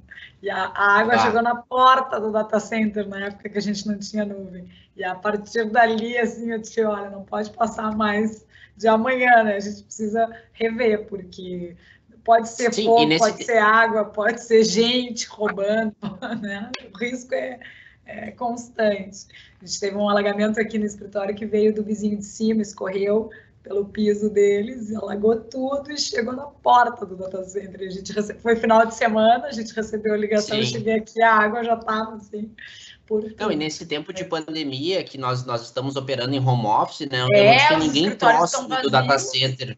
E a água chegou na porta do data center, na época que a gente não tinha nuvem. E a partir dali, assim, eu disse, olha, não pode passar mais de amanhã, né? A gente precisa rever, porque pode ser fogo, pode ser água, pode ser gente roubando, né? O risco é constante. A gente teve um alagamento aqui no escritório que veio do vizinho de cima, escorreu pelo piso deles, alagou tudo e chegou na porta do data center. A gente foi final de semana, a gente recebeu a ligação, eu cheguei aqui, a água já estava assim. Não, e nesse tempo de pandemia que nós estamos operando em home office, né? Eu não tinha ninguém próximo do data center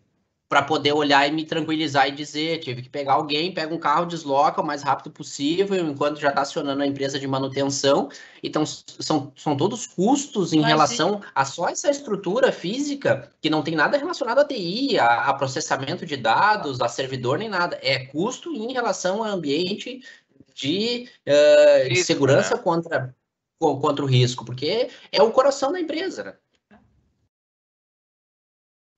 para poder olhar e me tranquilizar e dizer, tive que pegar alguém, pega um carro, desloca o mais rápido possível, enquanto já está acionando a empresa de manutenção. Então, são todos custos em relação a só essa estrutura física, que não tem nada relacionado a TI, a processamento de dados, a servidor, nem nada. É custo em relação ao ambiente de segurança, né? contra o risco, porque é o coração da empresa, né?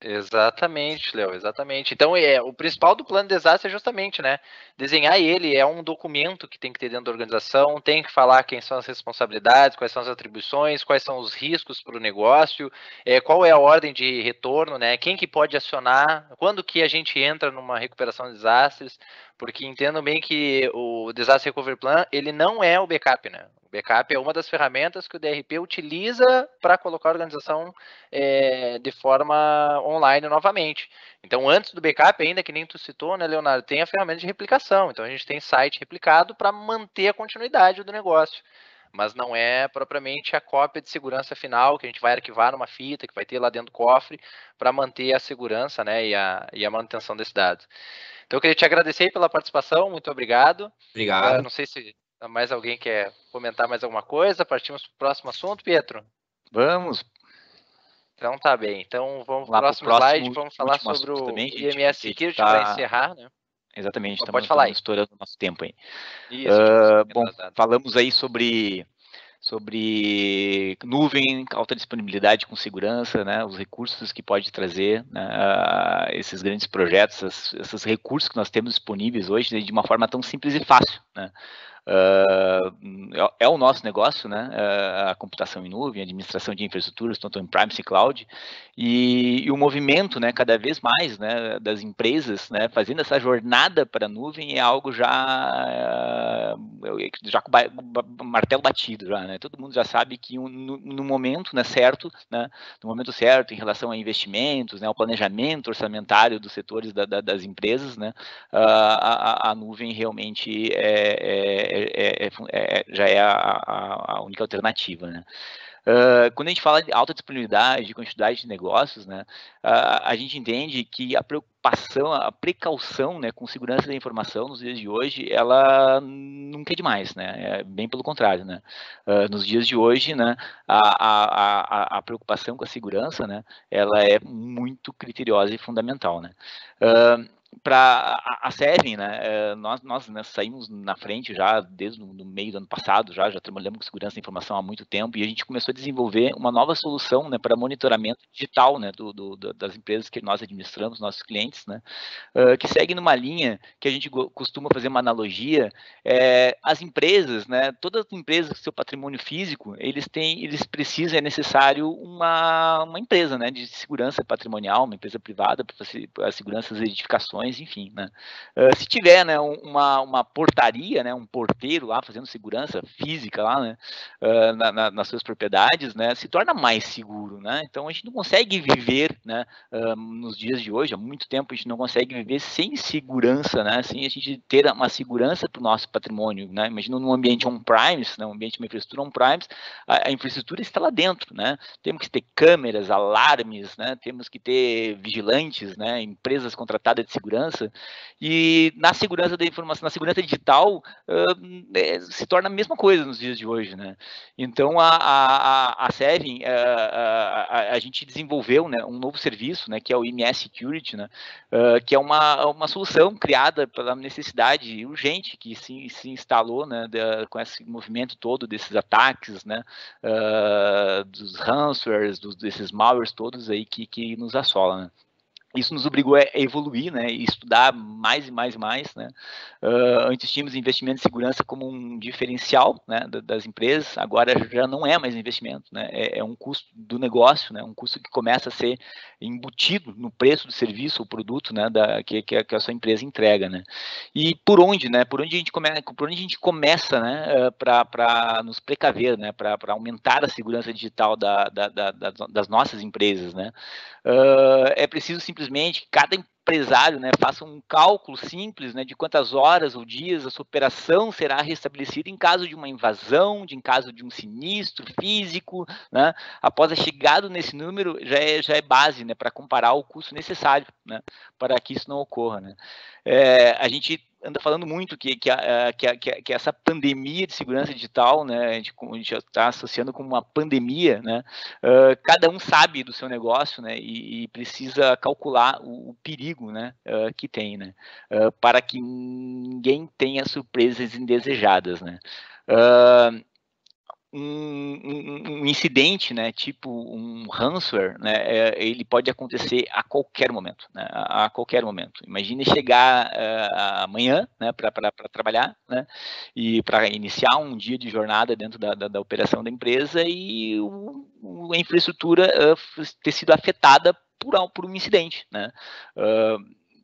Exatamente, Léo, exatamente. Então, o principal do plano de desastre é justamente, né, desenhar ele, é um documento que tem que ter dentro da organização, tem que falar quem são as responsabilidades, quais são as atribuições, quais são os riscos para o negócio, qual é a ordem de retorno, né, quem que pode acionar, quando que a gente entra numa recuperação de desastres, porque entendo bem que o Disaster Recovery Plan, ele não é o backup, né? O backup é uma das ferramentas que o DRP utiliza para colocar a organização de forma online novamente. Então, antes do backup, ainda que nem tu citou, né, Leonardo, tem a ferramenta de replicação. Então, a gente tem site replicado para manter a continuidade do negócio. mas não é propriamente a cópia de segurança final que a gente vai arquivar numa fita, que vai ter lá dentro do cofre, para manter a segurança, né, e a manutenção desses dados. Então, eu queria te agradecer pela participação, muito obrigado. Obrigado. Não sei se mais alguém quer comentar mais alguma coisa, partimos para o próximo assunto, Pietro? Vamos. Então tá bem, então vamos para o próximo slide, vamos falar sobre o também, IMS Security para encerrar, né? Exatamente, pode falar aí. Estourando o nosso tempo aí. Isso, bom, falamos aí sobre nuvem, alta disponibilidade com segurança, né, os recursos que pode trazer, né, esses grandes projetos, esses recursos que nós temos disponíveis hoje, né, de uma forma tão simples e fácil, né. É o nosso negócio, né? A computação em nuvem, a administração de infraestruturas, tanto em Premise e Cloud, e o movimento, né, cada vez mais, né, das empresas, né, fazendo essa jornada para a nuvem é algo já com martelo batido, já, né? Todo mundo já sabe que no momento, né, certo, né, no momento certo em relação a investimentos, né, ao planejamento orçamentário dos setores das empresas, né, a nuvem realmente já é a única alternativa, né? Quando a gente fala de alta disponibilidade, de quantidade de negócios, né, a gente entende que a preocupação, a precaução, né, com segurança da informação nos dias de hoje, ela nunca é demais, né? Bem pelo contrário, né? Nos dias de hoje, né, a preocupação com a segurança, né, ela é muito criteriosa e fundamental, né? Para a Seven, né, nós né, saímos na frente já desde o meio do ano passado, já trabalhamos com segurança da informação há muito tempo, e a gente começou a desenvolver uma nova solução, né, para monitoramento digital, né, das empresas que nós administramos, nossos clientes, né, que segue numa linha que a gente costuma fazer uma analogia, as empresas, né, todas as empresas com seu patrimônio físico, eles precisam, é necessário uma empresa, né, de segurança patrimonial, uma empresa privada para a segurança das edificações, enfim, né? Se tiver, né, uma portaria, né, um porteiro lá fazendo segurança física lá, né, nas suas propriedades, né, se torna mais seguro, né? Então a gente não consegue viver, né, nos dias de hoje, há muito tempo a gente não consegue viver sem segurança, né, sem a gente ter uma segurança para o nosso patrimônio, né? Imagina num ambiente on-premise, né, um ambiente de uma infraestrutura on-premise, a infraestrutura está lá dentro, né? Temos que ter câmeras, alarmes, né? Temos que ter vigilantes, né? Empresas contratadas de segurança, e na segurança da informação, na segurança digital, se torna a mesma coisa nos dias de hoje, né? Então a Seven, a gente desenvolveu, né, um novo serviço, né, que é o IMS Security, né, que é uma solução criada pela necessidade urgente que se instalou, né, com esse movimento todo desses ataques, né, dos ransomwares, desses malwares todos aí que nos assolam, né? Isso nos obrigou a evoluir, né, e estudar mais e mais e mais, né. Antes tínhamos investimento em segurança como um diferencial, né, das empresas, agora já não é mais investimento, né, é um custo do negócio, né, um custo que começa a ser embutido no preço do serviço ou produto, né, que a sua empresa entrega, né. E por onde, né, por onde a gente começa, né, para nos precaver, né, para aumentar a segurança digital das nossas empresas, né. É preciso simplesmente que cada empresário, né, faça um cálculo simples, né, de quantas horas ou dias a sua operação será restabelecida em caso de uma invasão, em caso de um sinistro físico, né. Após a chegada nesse número, já é base, né, para comparar o custo necessário, né, para que isso não ocorra, né. A gente anda falando muito que essa pandemia de segurança digital, né, a gente já está associando com uma pandemia, né, cada um sabe do seu negócio, né, e precisa calcular o perigo, né, que tem, né, para que ninguém tenha surpresas indesejadas, né. Um incidente, né, tipo um ransomware, né, ele pode acontecer a qualquer momento, né, a qualquer momento. Imagine chegar amanhã, né, para trabalhar, né, e para iniciar um dia de jornada dentro da operação da empresa e a infraestrutura ter sido afetada por um incidente, né.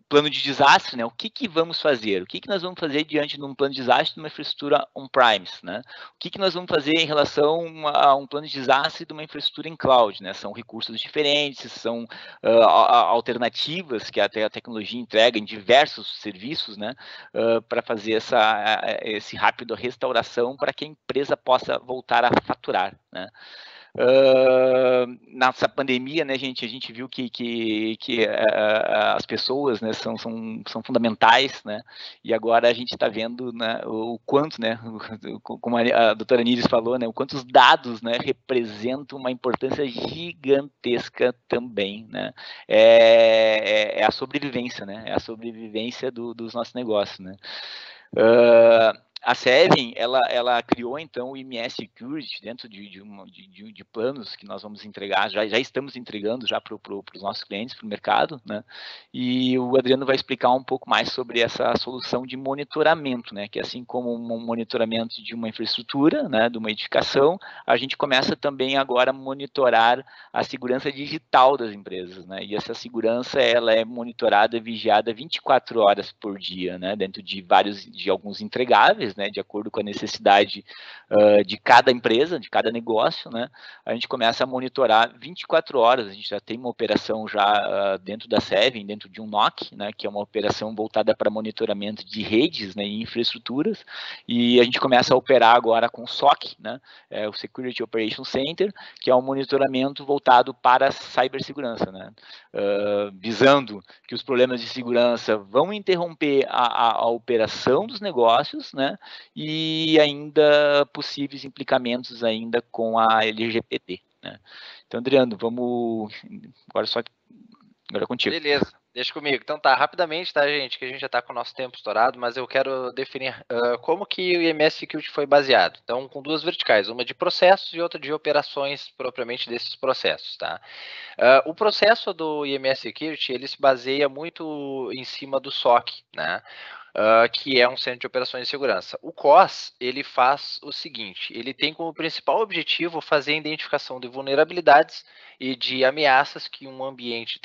plano de desastre, né? O que vamos fazer? O que nós vamos fazer diante de um plano de desastre de uma infraestrutura on-premise, né? O que nós vamos fazer em relação a um plano de desastre de uma infraestrutura em cloud, né? São recursos diferentes, são alternativas que até a tecnologia entrega em diversos serviços, né? Para fazer esse rápido restauração para que a empresa possa voltar a faturar, né? Nessa pandemia, né, gente, a gente viu que as pessoas, né, são fundamentais, né, e agora a gente está vendo, né, o quanto, né, como a doutora Níris falou, né, o quanto os dados, né, representam uma importância gigantesca também, né, é a sobrevivência, né, é a sobrevivência dos nossos negócios, né. A Seven, ela criou, então, o IMS Security dentro de planos que nós vamos entregar, já estamos entregando já para os nossos clientes, para o mercado, né? E o Adriano vai explicar um pouco mais sobre essa solução de monitoramento, né? Que assim como um monitoramento de uma infraestrutura, né? De uma edificação, a gente começa também agora a monitorar a segurança digital das empresas, né? E essa segurança, ela é monitorada e vigiada 24 horas por dia, né? Dentro de alguns entregáveis, né, de acordo com a necessidade de cada empresa, de cada negócio, né, a gente começa a monitorar 24 horas, a gente já tem uma operação já dentro da Seven, dentro de um NOC, né, que é uma operação voltada para monitoramento de redes, né, e infraestruturas, e a gente começa a operar agora com o SOC, né, o Security Operations Center, que é um monitoramento voltado para a cibersegurança, né, visando que os problemas de segurança vão interromper a operação dos negócios, né, e ainda possíveis implicamentos ainda com a LGPD, né? Então, Adriano, vamos agora contigo. Beleza, deixa comigo. Então tá, rapidamente, tá, gente, que a gente já tá com o nosso tempo estourado, mas eu quero definir como que o IMS Security foi baseado. Então, com duas verticais, uma de processos e outra de operações propriamente desses processos, tá? O processo do IMS Security, ele se baseia muito em cima do SOC, né? Que é um Centro de Operações de Segurança. O COS, ele faz o seguinte, ele tem como principal objetivo fazer a identificação de vulnerabilidades e de ameaças que um ambiente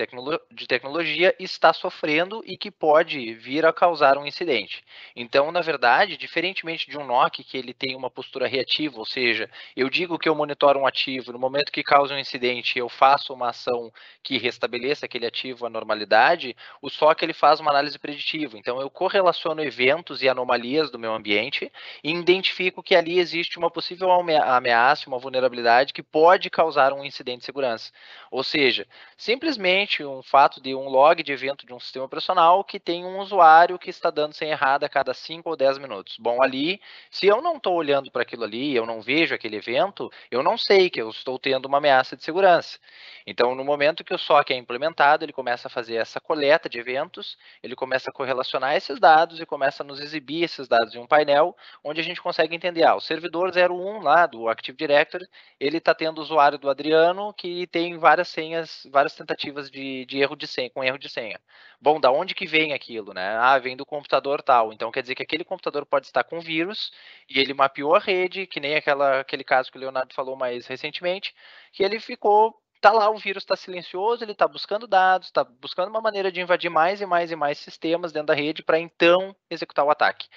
de tecnologia está sofrendo e que pode vir a causar um incidente. Então, na verdade, diferentemente de um NOC, que ele tem uma postura reativa, ou seja, eu digo que eu monitoro um ativo, no momento que causa um incidente, eu faço uma ação que restabeleça aquele ativo à normalidade, o SOC ele faz uma análise preditiva. Então, eu correlaciono eventos e anomalias do meu ambiente e identifico que ali existe uma possível ameaça, uma vulnerabilidade que pode causar um incidente de segurança. Ou seja, simplesmente um fato de um log de evento de um sistema operacional que tem um usuário que está dando senha errada a cada 5 ou 10 minutos. Bom, ali, se eu não estou olhando para aquilo ali, eu não vejo aquele evento, eu não sei que eu estou tendo uma ameaça de segurança. Então, no momento que o SOC é implementado, ele começa a fazer essa coleta de eventos, ele começa a correlacionar esses dados e começa a nos exibir esses dados em um painel, onde a gente consegue entender, o servidor 01 lá do Active Directory, ele está tendo o usuário do Adriano que tem várias senhas, várias tentativas de erro de senha, com erro de senha. Bom, da onde que vem aquilo, né? Vem do computador tal. Então, quer dizer que aquele computador pode estar com vírus e ele mapeou a rede, que nem aquele caso que o Leonardo falou mais recentemente, que ele ficou... Tá lá, o vírus está silencioso, ele está buscando dados, está buscando uma maneira de invadir mais e mais e mais sistemas dentro da rede para então executar o ataque,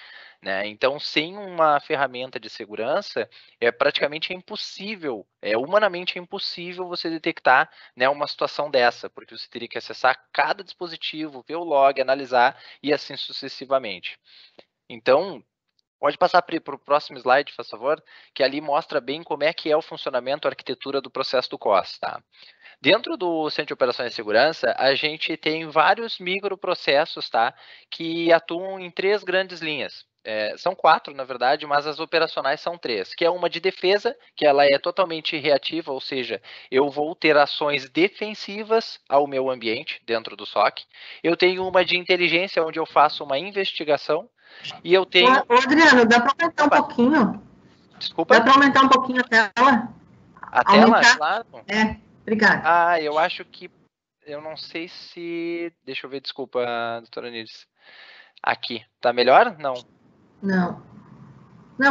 né? Então, sem uma ferramenta de segurança, praticamente impossível, humanamente impossível você detectar, né, uma situação dessa, porque você teria que acessar cada dispositivo, ver o log, analisar e assim sucessivamente. Então, pode passar para o próximo slide, por favor, que ali mostra bem como é que é o funcionamento, a arquitetura do processo do COS, tá? Dentro do Centro de Operações de Segurança, a gente tem vários microprocessos, tá, que atuam em 3 grandes linhas. São 4, na verdade, mas as operacionais são 3, que é uma de defesa, que ela é totalmente reativa, ou seja, eu vou ter ações defensivas ao meu ambiente, dentro do SOC. Eu tenho uma de inteligência, onde eu faço uma investigação, e eu tenho... Ô, Adriano, dá para aumentar um pouquinho? Desculpa? Dá para aumentar um pouquinho a tela? A tela? Aumentar? Claro. Obrigada. Eu acho que... Eu não sei se... Deixa eu ver, desculpa, doutora Nides. Aqui. Tá melhor? Não. Não,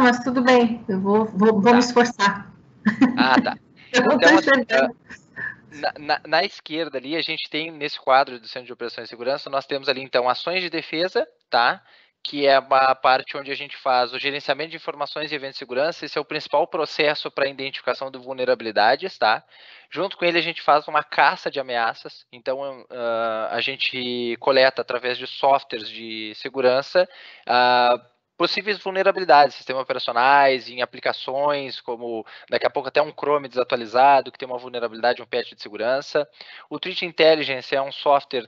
mas tudo bem. Eu vou me esforçar. Tá. Eu não estou enxergando. Na esquerda ali, a gente tem, nesse quadro do Centro de Operações e Segurança, nós temos ali, então, ações de defesa, tá? Que é a parte onde a gente faz o gerenciamento de informações e eventos de segurança. Esse é o principal processo para a identificação de vulnerabilidades, tá? Junto com ele, a gente faz uma caça de ameaças. Então, a gente coleta, através de softwares de segurança, possíveis vulnerabilidades, sistemas operacionais, em aplicações, como daqui a pouco até um Chrome desatualizado, que tem uma vulnerabilidade, um patch de segurança. O Threat Intelligence é um software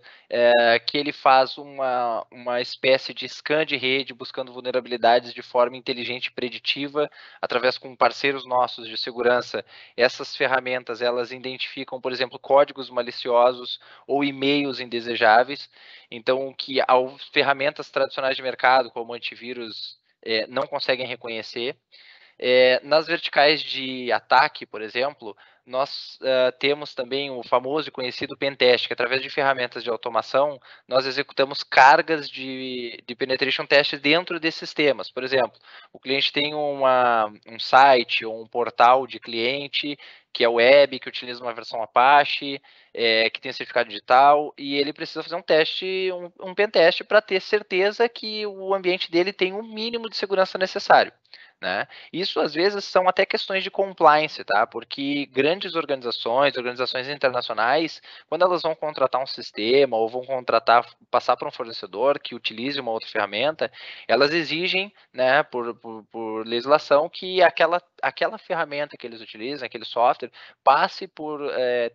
que ele faz uma espécie de scan de rede, buscando vulnerabilidades de forma inteligente e preditiva, através com parceiros nossos de segurança. Essas ferramentas, elas identificam, por exemplo, códigos maliciosos ou e-mails indesejáveis. Então, que as ferramentas tradicionais de mercado, como antivírus, não conseguem reconhecer. Nas verticais de ataque, por exemplo, nós temos também o famoso e conhecido pentest, que através de ferramentas de automação, nós executamos cargas de penetration test dentro desses sistemas. Por exemplo, o cliente tem um site ou um portal de cliente, que é web, que utiliza uma versão Apache, que tem certificado digital, e ele precisa fazer um teste, um pentest, para ter certeza que o ambiente dele tem o mínimo de segurança necessário, né? Isso, às vezes, são até questões de compliance, tá? Porque grandes organizações internacionais, quando elas vão contratar um sistema ou vão passar para um fornecedor que utilize uma outra ferramenta, elas exigem, né, por legislação, que aquela ferramenta que eles utilizam, aquele software, passe por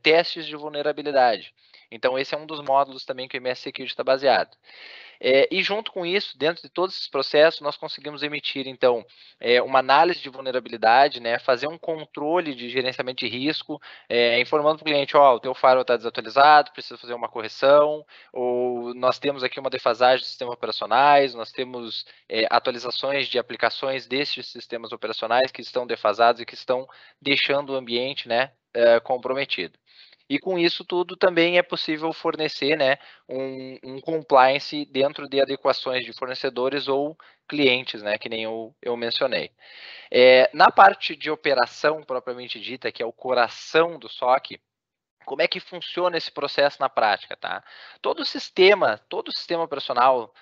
testes de vulnerabilidade. Então, esse é um dos módulos também que o MS Security está baseado. E junto com isso, dentro de todos esses processos, nós conseguimos emitir, então, uma análise de vulnerabilidade, né, fazer um controle de gerenciamento de risco, informando para o cliente, o teu firewall está desatualizado, precisa fazer uma correção, ou nós temos aqui uma defasagem de sistemas operacionais, nós temos atualizações de aplicações desses sistemas operacionais que estão defasados e que estão deixando o ambiente, né, comprometido. E com isso tudo também é possível fornecer, né, um compliance dentro de adequações de fornecedores ou clientes, né, que nem eu mencionei. Na parte de operação propriamente dita, que é o coração do SOC, como é que funciona esse processo na prática, tá? Todo sistema operacional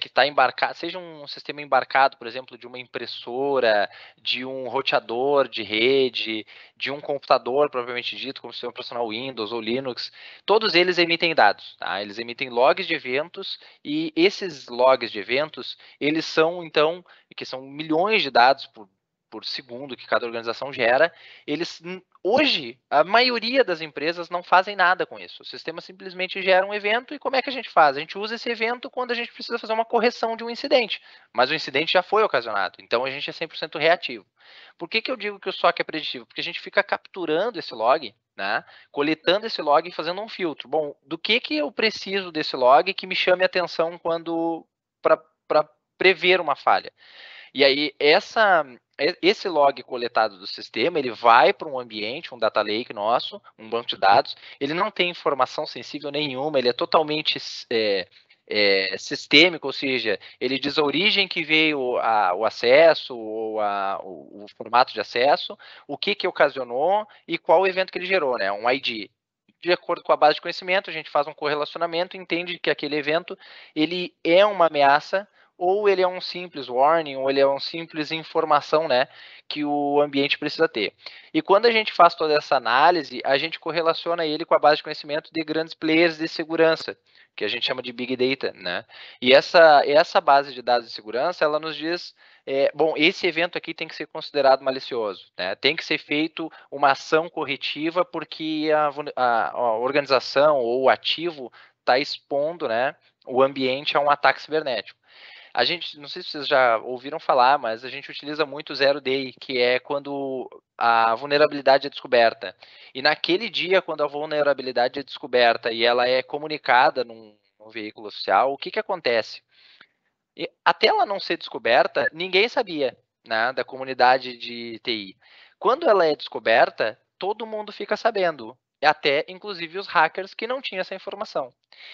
que está embarcado, seja um sistema embarcado, por exemplo, de uma impressora, de um roteador de rede, de um computador propriamente dito, como sistema operacional Windows ou Linux, todos eles emitem dados, tá? Eles emitem logs de eventos e esses logs de eventos, eles são, então, que são milhões de dados por segundo que cada organização gera, hoje, a maioria das empresas não fazem nada com isso. O sistema simplesmente gera um evento e como é que a gente faz? A gente usa esse evento quando a gente precisa fazer uma correção de um incidente, mas o incidente já foi ocasionado, então a gente é 100% reativo. Por que eu digo que o SOC é preditivo? Porque a gente fica capturando esse log, né, coletando esse log e fazendo um filtro. Bom, do que eu preciso desse log que me chame a atenção para prever uma falha? E aí, esse log coletado do sistema, ele vai para um ambiente, um data lake nosso, um banco de dados, ele não tem informação sensível nenhuma, ele é totalmente sistêmico, ou seja, ele diz a origem que veio o acesso, ou o formato de acesso, o que ocasionou e qual o evento que ele gerou, né? Um ID. De acordo com a base de conhecimento, a gente faz um correlacionamento, entende que aquele evento ele é uma ameaça, ou ele é um simples warning, ou ele é uma simples informação, né, que o ambiente precisa ter. E quando a gente faz toda essa análise, a gente correlaciona ele com a base de conhecimento de grandes players de segurança, que a gente chama de Big Data, né? E essa base de dados de segurança, ela nos diz, bom, esse evento aqui tem que ser considerado malicioso, né? Tem que ser feito uma ação corretiva porque a organização ou o ativo está expondo, né, o ambiente a um ataque cibernético. A gente, não sei se vocês já ouviram falar, mas a gente utiliza muito o Zero Day, que é quando a vulnerabilidade é descoberta. E naquele dia, quando a vulnerabilidade é descoberta e ela é comunicada num veículo oficial, o que acontece? Até ela não ser descoberta, ninguém sabia, né, da comunidade de TI. Quando ela é descoberta, todo mundo fica sabendo, até inclusive os hackers que não tinham essa informação.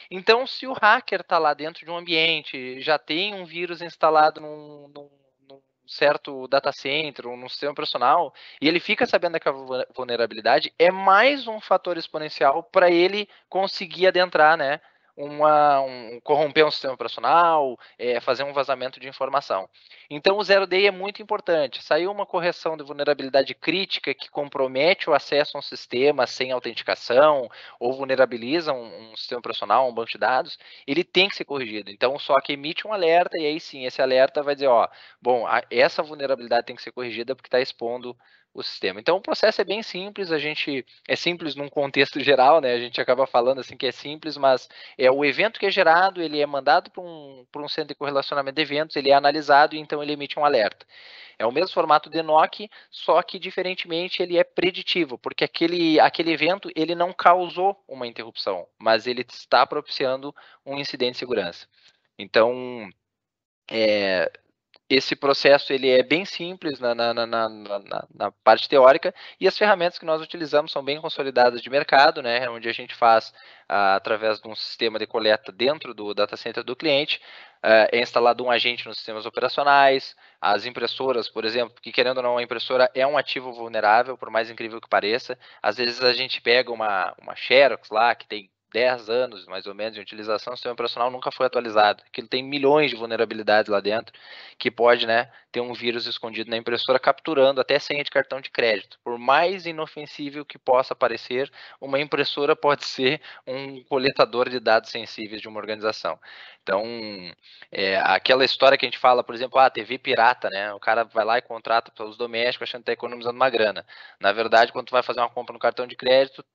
Então, se o hacker está lá dentro de um ambiente, já tem um vírus instalado certo data center ou num sistema operacional, e ele fica sabendo daquela vulnerabilidade, é mais um fator exponencial para ele conseguir adentrar, né, corromper um sistema operacional, fazer um vazamento de informação. Então, o Zero Day é muito importante. Saiu uma correção de vulnerabilidade crítica que compromete o acesso a um sistema sem autenticação ou vulnerabiliza um sistema operacional, um banco de dados, ele tem que ser corrigido. Então, o SOC emite um alerta e aí sim, esse alerta vai dizer, ó, bom, essa vulnerabilidade tem que ser corrigida porque está expondo o sistema. Então, o processo é bem simples, é simples num contexto geral, né? A gente acaba falando assim que é simples, mas o evento que é gerado, ele é mandado para um centro de correlacionamento de eventos, ele é analisado e então ele emite um alerta. É o mesmo formato de NOC, só que diferentemente ele é preditivo, porque aquele evento ele não causou uma interrupção, mas ele está propiciando um incidente de segurança. Então, esse processo ele é bem simples na parte teórica e as ferramentas que nós utilizamos são bem consolidadas de mercado, né, onde a gente faz através de um sistema de coleta dentro do data center do cliente, é instalado um agente nos sistemas operacionais, as impressoras, por exemplo, que querendo ou não, a impressora é um ativo vulnerável, por mais incrível que pareça. Às vezes a gente pega uma Xerox lá, que tem 10 anos, mais ou menos, de utilização, o sistema operacional nunca foi atualizado. Aquilo tem milhões de vulnerabilidades lá dentro, que pode, né, ter um vírus escondido na impressora, capturando até senha de cartão de crédito. Por mais inofensível que possa parecer, uma impressora pode ser um coletador de dados sensíveis de uma organização. Então, aquela história que a gente fala, por exemplo, TV pirata, né? O cara vai lá e contrata para os domésticos achando que está economizando uma grana. Na verdade, quando tu vai fazer uma compra no cartão de crédito,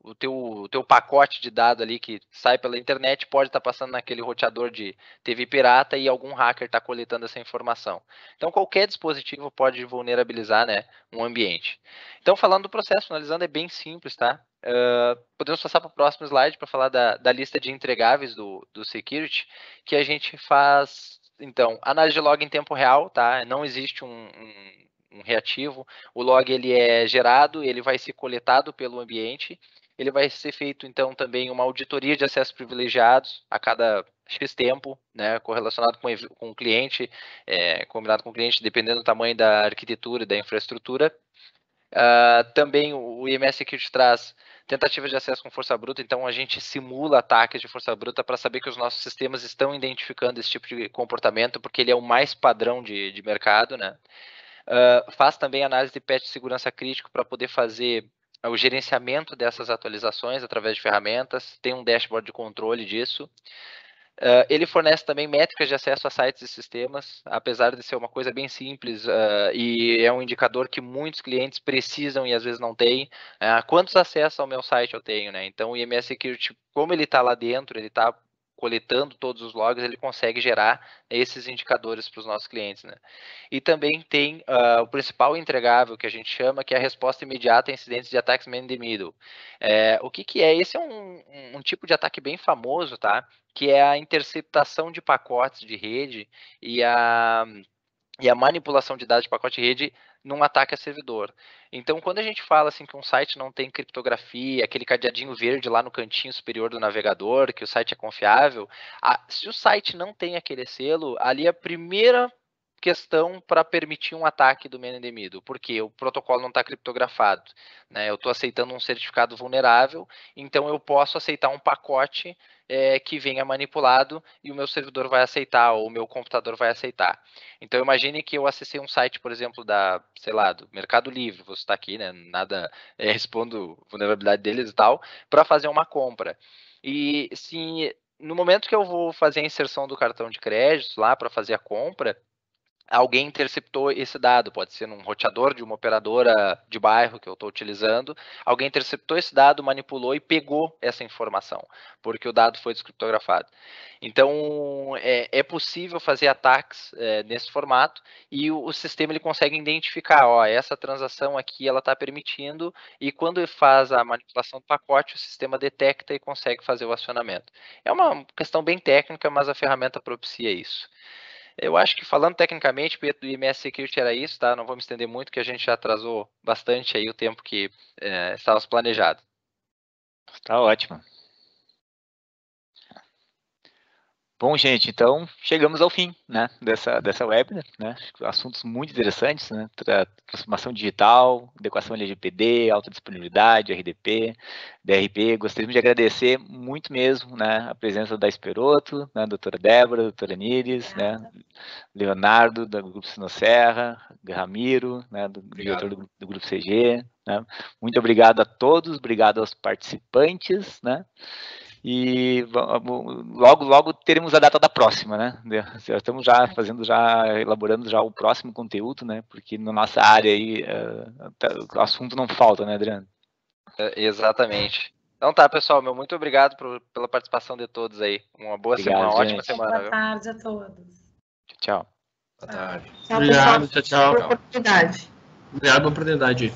o teu pacote de dados ali que sai pela internet pode estar passando naquele roteador de TV pirata e algum hacker está coletando essa informação. Então, qualquer dispositivo pode vulnerabilizar, né, um ambiente. Então, falando do processo, analisando, é bem simples, tá? Podemos passar para o próximo slide para falar da lista de entregáveis do security, que a gente faz, então, análise de log em tempo real, tá? Não existe um reativo. O log ele é gerado, ele vai ser coletado pelo ambiente, ele vai ser feito, então, também uma auditoria de acessos privilegiados a cada X tempo, né, correlacionado com o cliente, combinado com o cliente, dependendo do tamanho da arquitetura e da infraestrutura. Também o IMS Security traz tentativas de acesso com força bruta, então a gente simula ataques de força bruta para saber que os nossos sistemas estão identificando esse tipo de comportamento, porque ele é o mais padrão de mercado, né? Faz também análise de patch de segurança crítico para poder fazer o gerenciamento dessas atualizações através de ferramentas, tem um dashboard de controle disso. Ele fornece também métricas de acesso a sites e sistemas, apesar de ser uma coisa bem simples, e é um indicador que muitos clientes precisam e às vezes não têm. Quantos acessos ao meu site eu tenho, né? Então, o IMS Security, como ele está lá dentro, ele está coletando todos os logs, ele consegue gerar esses indicadores para os nossos clientes, né? E também tem o principal entregável que a gente chama, que é a resposta imediata a incidentes de ataques man in the middle. O que é? Esse é um tipo de ataque bem famoso, tá? Que é a interceptação de pacotes de rede e a manipulação de dados de pacote de rede num ataque a servidor. Então, quando a gente fala assim que um site não tem criptografia, aquele cadeadinho verde lá no cantinho superior do navegador, que o site é confiável, se o site não tem aquele selo, ali é a primeira questão para permitir um ataque do man in the middle, porque o protocolo não está criptografado, né? Eu estou aceitando um certificado vulnerável, então eu posso aceitar um pacote que venha manipulado e o meu servidor vai aceitar, ou o meu computador vai aceitar. Então imagine que eu acessei um site, por exemplo, do Mercado Livre, vou citar aqui, né? Nada, respondo vulnerabilidade deles e tal, para fazer uma compra. E se no momento que eu vou fazer a inserção do cartão de crédito lá para fazer a compra, alguém interceptou esse dado, pode ser num roteador de uma operadora de bairro que eu estou utilizando, alguém interceptou esse dado, manipulou e pegou essa informação, porque o dado foi descriptografado. Então, é possível fazer ataques nesse formato e o sistema ele consegue identificar, essa transação aqui ela está permitindo, e quando ele faz a manipulação do pacote, o sistema detecta e consegue fazer o acionamento. É uma questão bem técnica, mas a ferramenta propicia isso. Eu acho que falando tecnicamente, Pedro, do IMS Security era isso, tá? Não vou me estender muito, que a gente já atrasou bastante aí o tempo que estávamos planejado. Tá ótimo. Bom, gente, então chegamos ao fim, né, dessa webinar, né, assuntos muito interessantes, né, transformação digital, adequação LGPD, alta disponibilidade, RDP, DRP. Gostaríamos de agradecer muito mesmo, né, a presença da Esperoto, né, doutora Débora, doutora Nires, né, Leonardo, do Grupo Sinosserra, Ramiro, né, diretor do Grupo CG, né. Muito obrigado a todos, obrigado aos participantes, né. E logo teremos a data da próxima, né? Já estamos elaborando já o próximo conteúdo, né? Porque na nossa área aí o assunto não falta, né, Adriano? Exatamente. Então tá, pessoal, muito obrigado pela participação de todos aí. Uma boa semana, uma ótima semana. Boa tarde a todos. Tchau. Boa tarde. Tchau, Obrigado, pessoal. tchau. Por oportunidade. Obrigado pela oportunidade.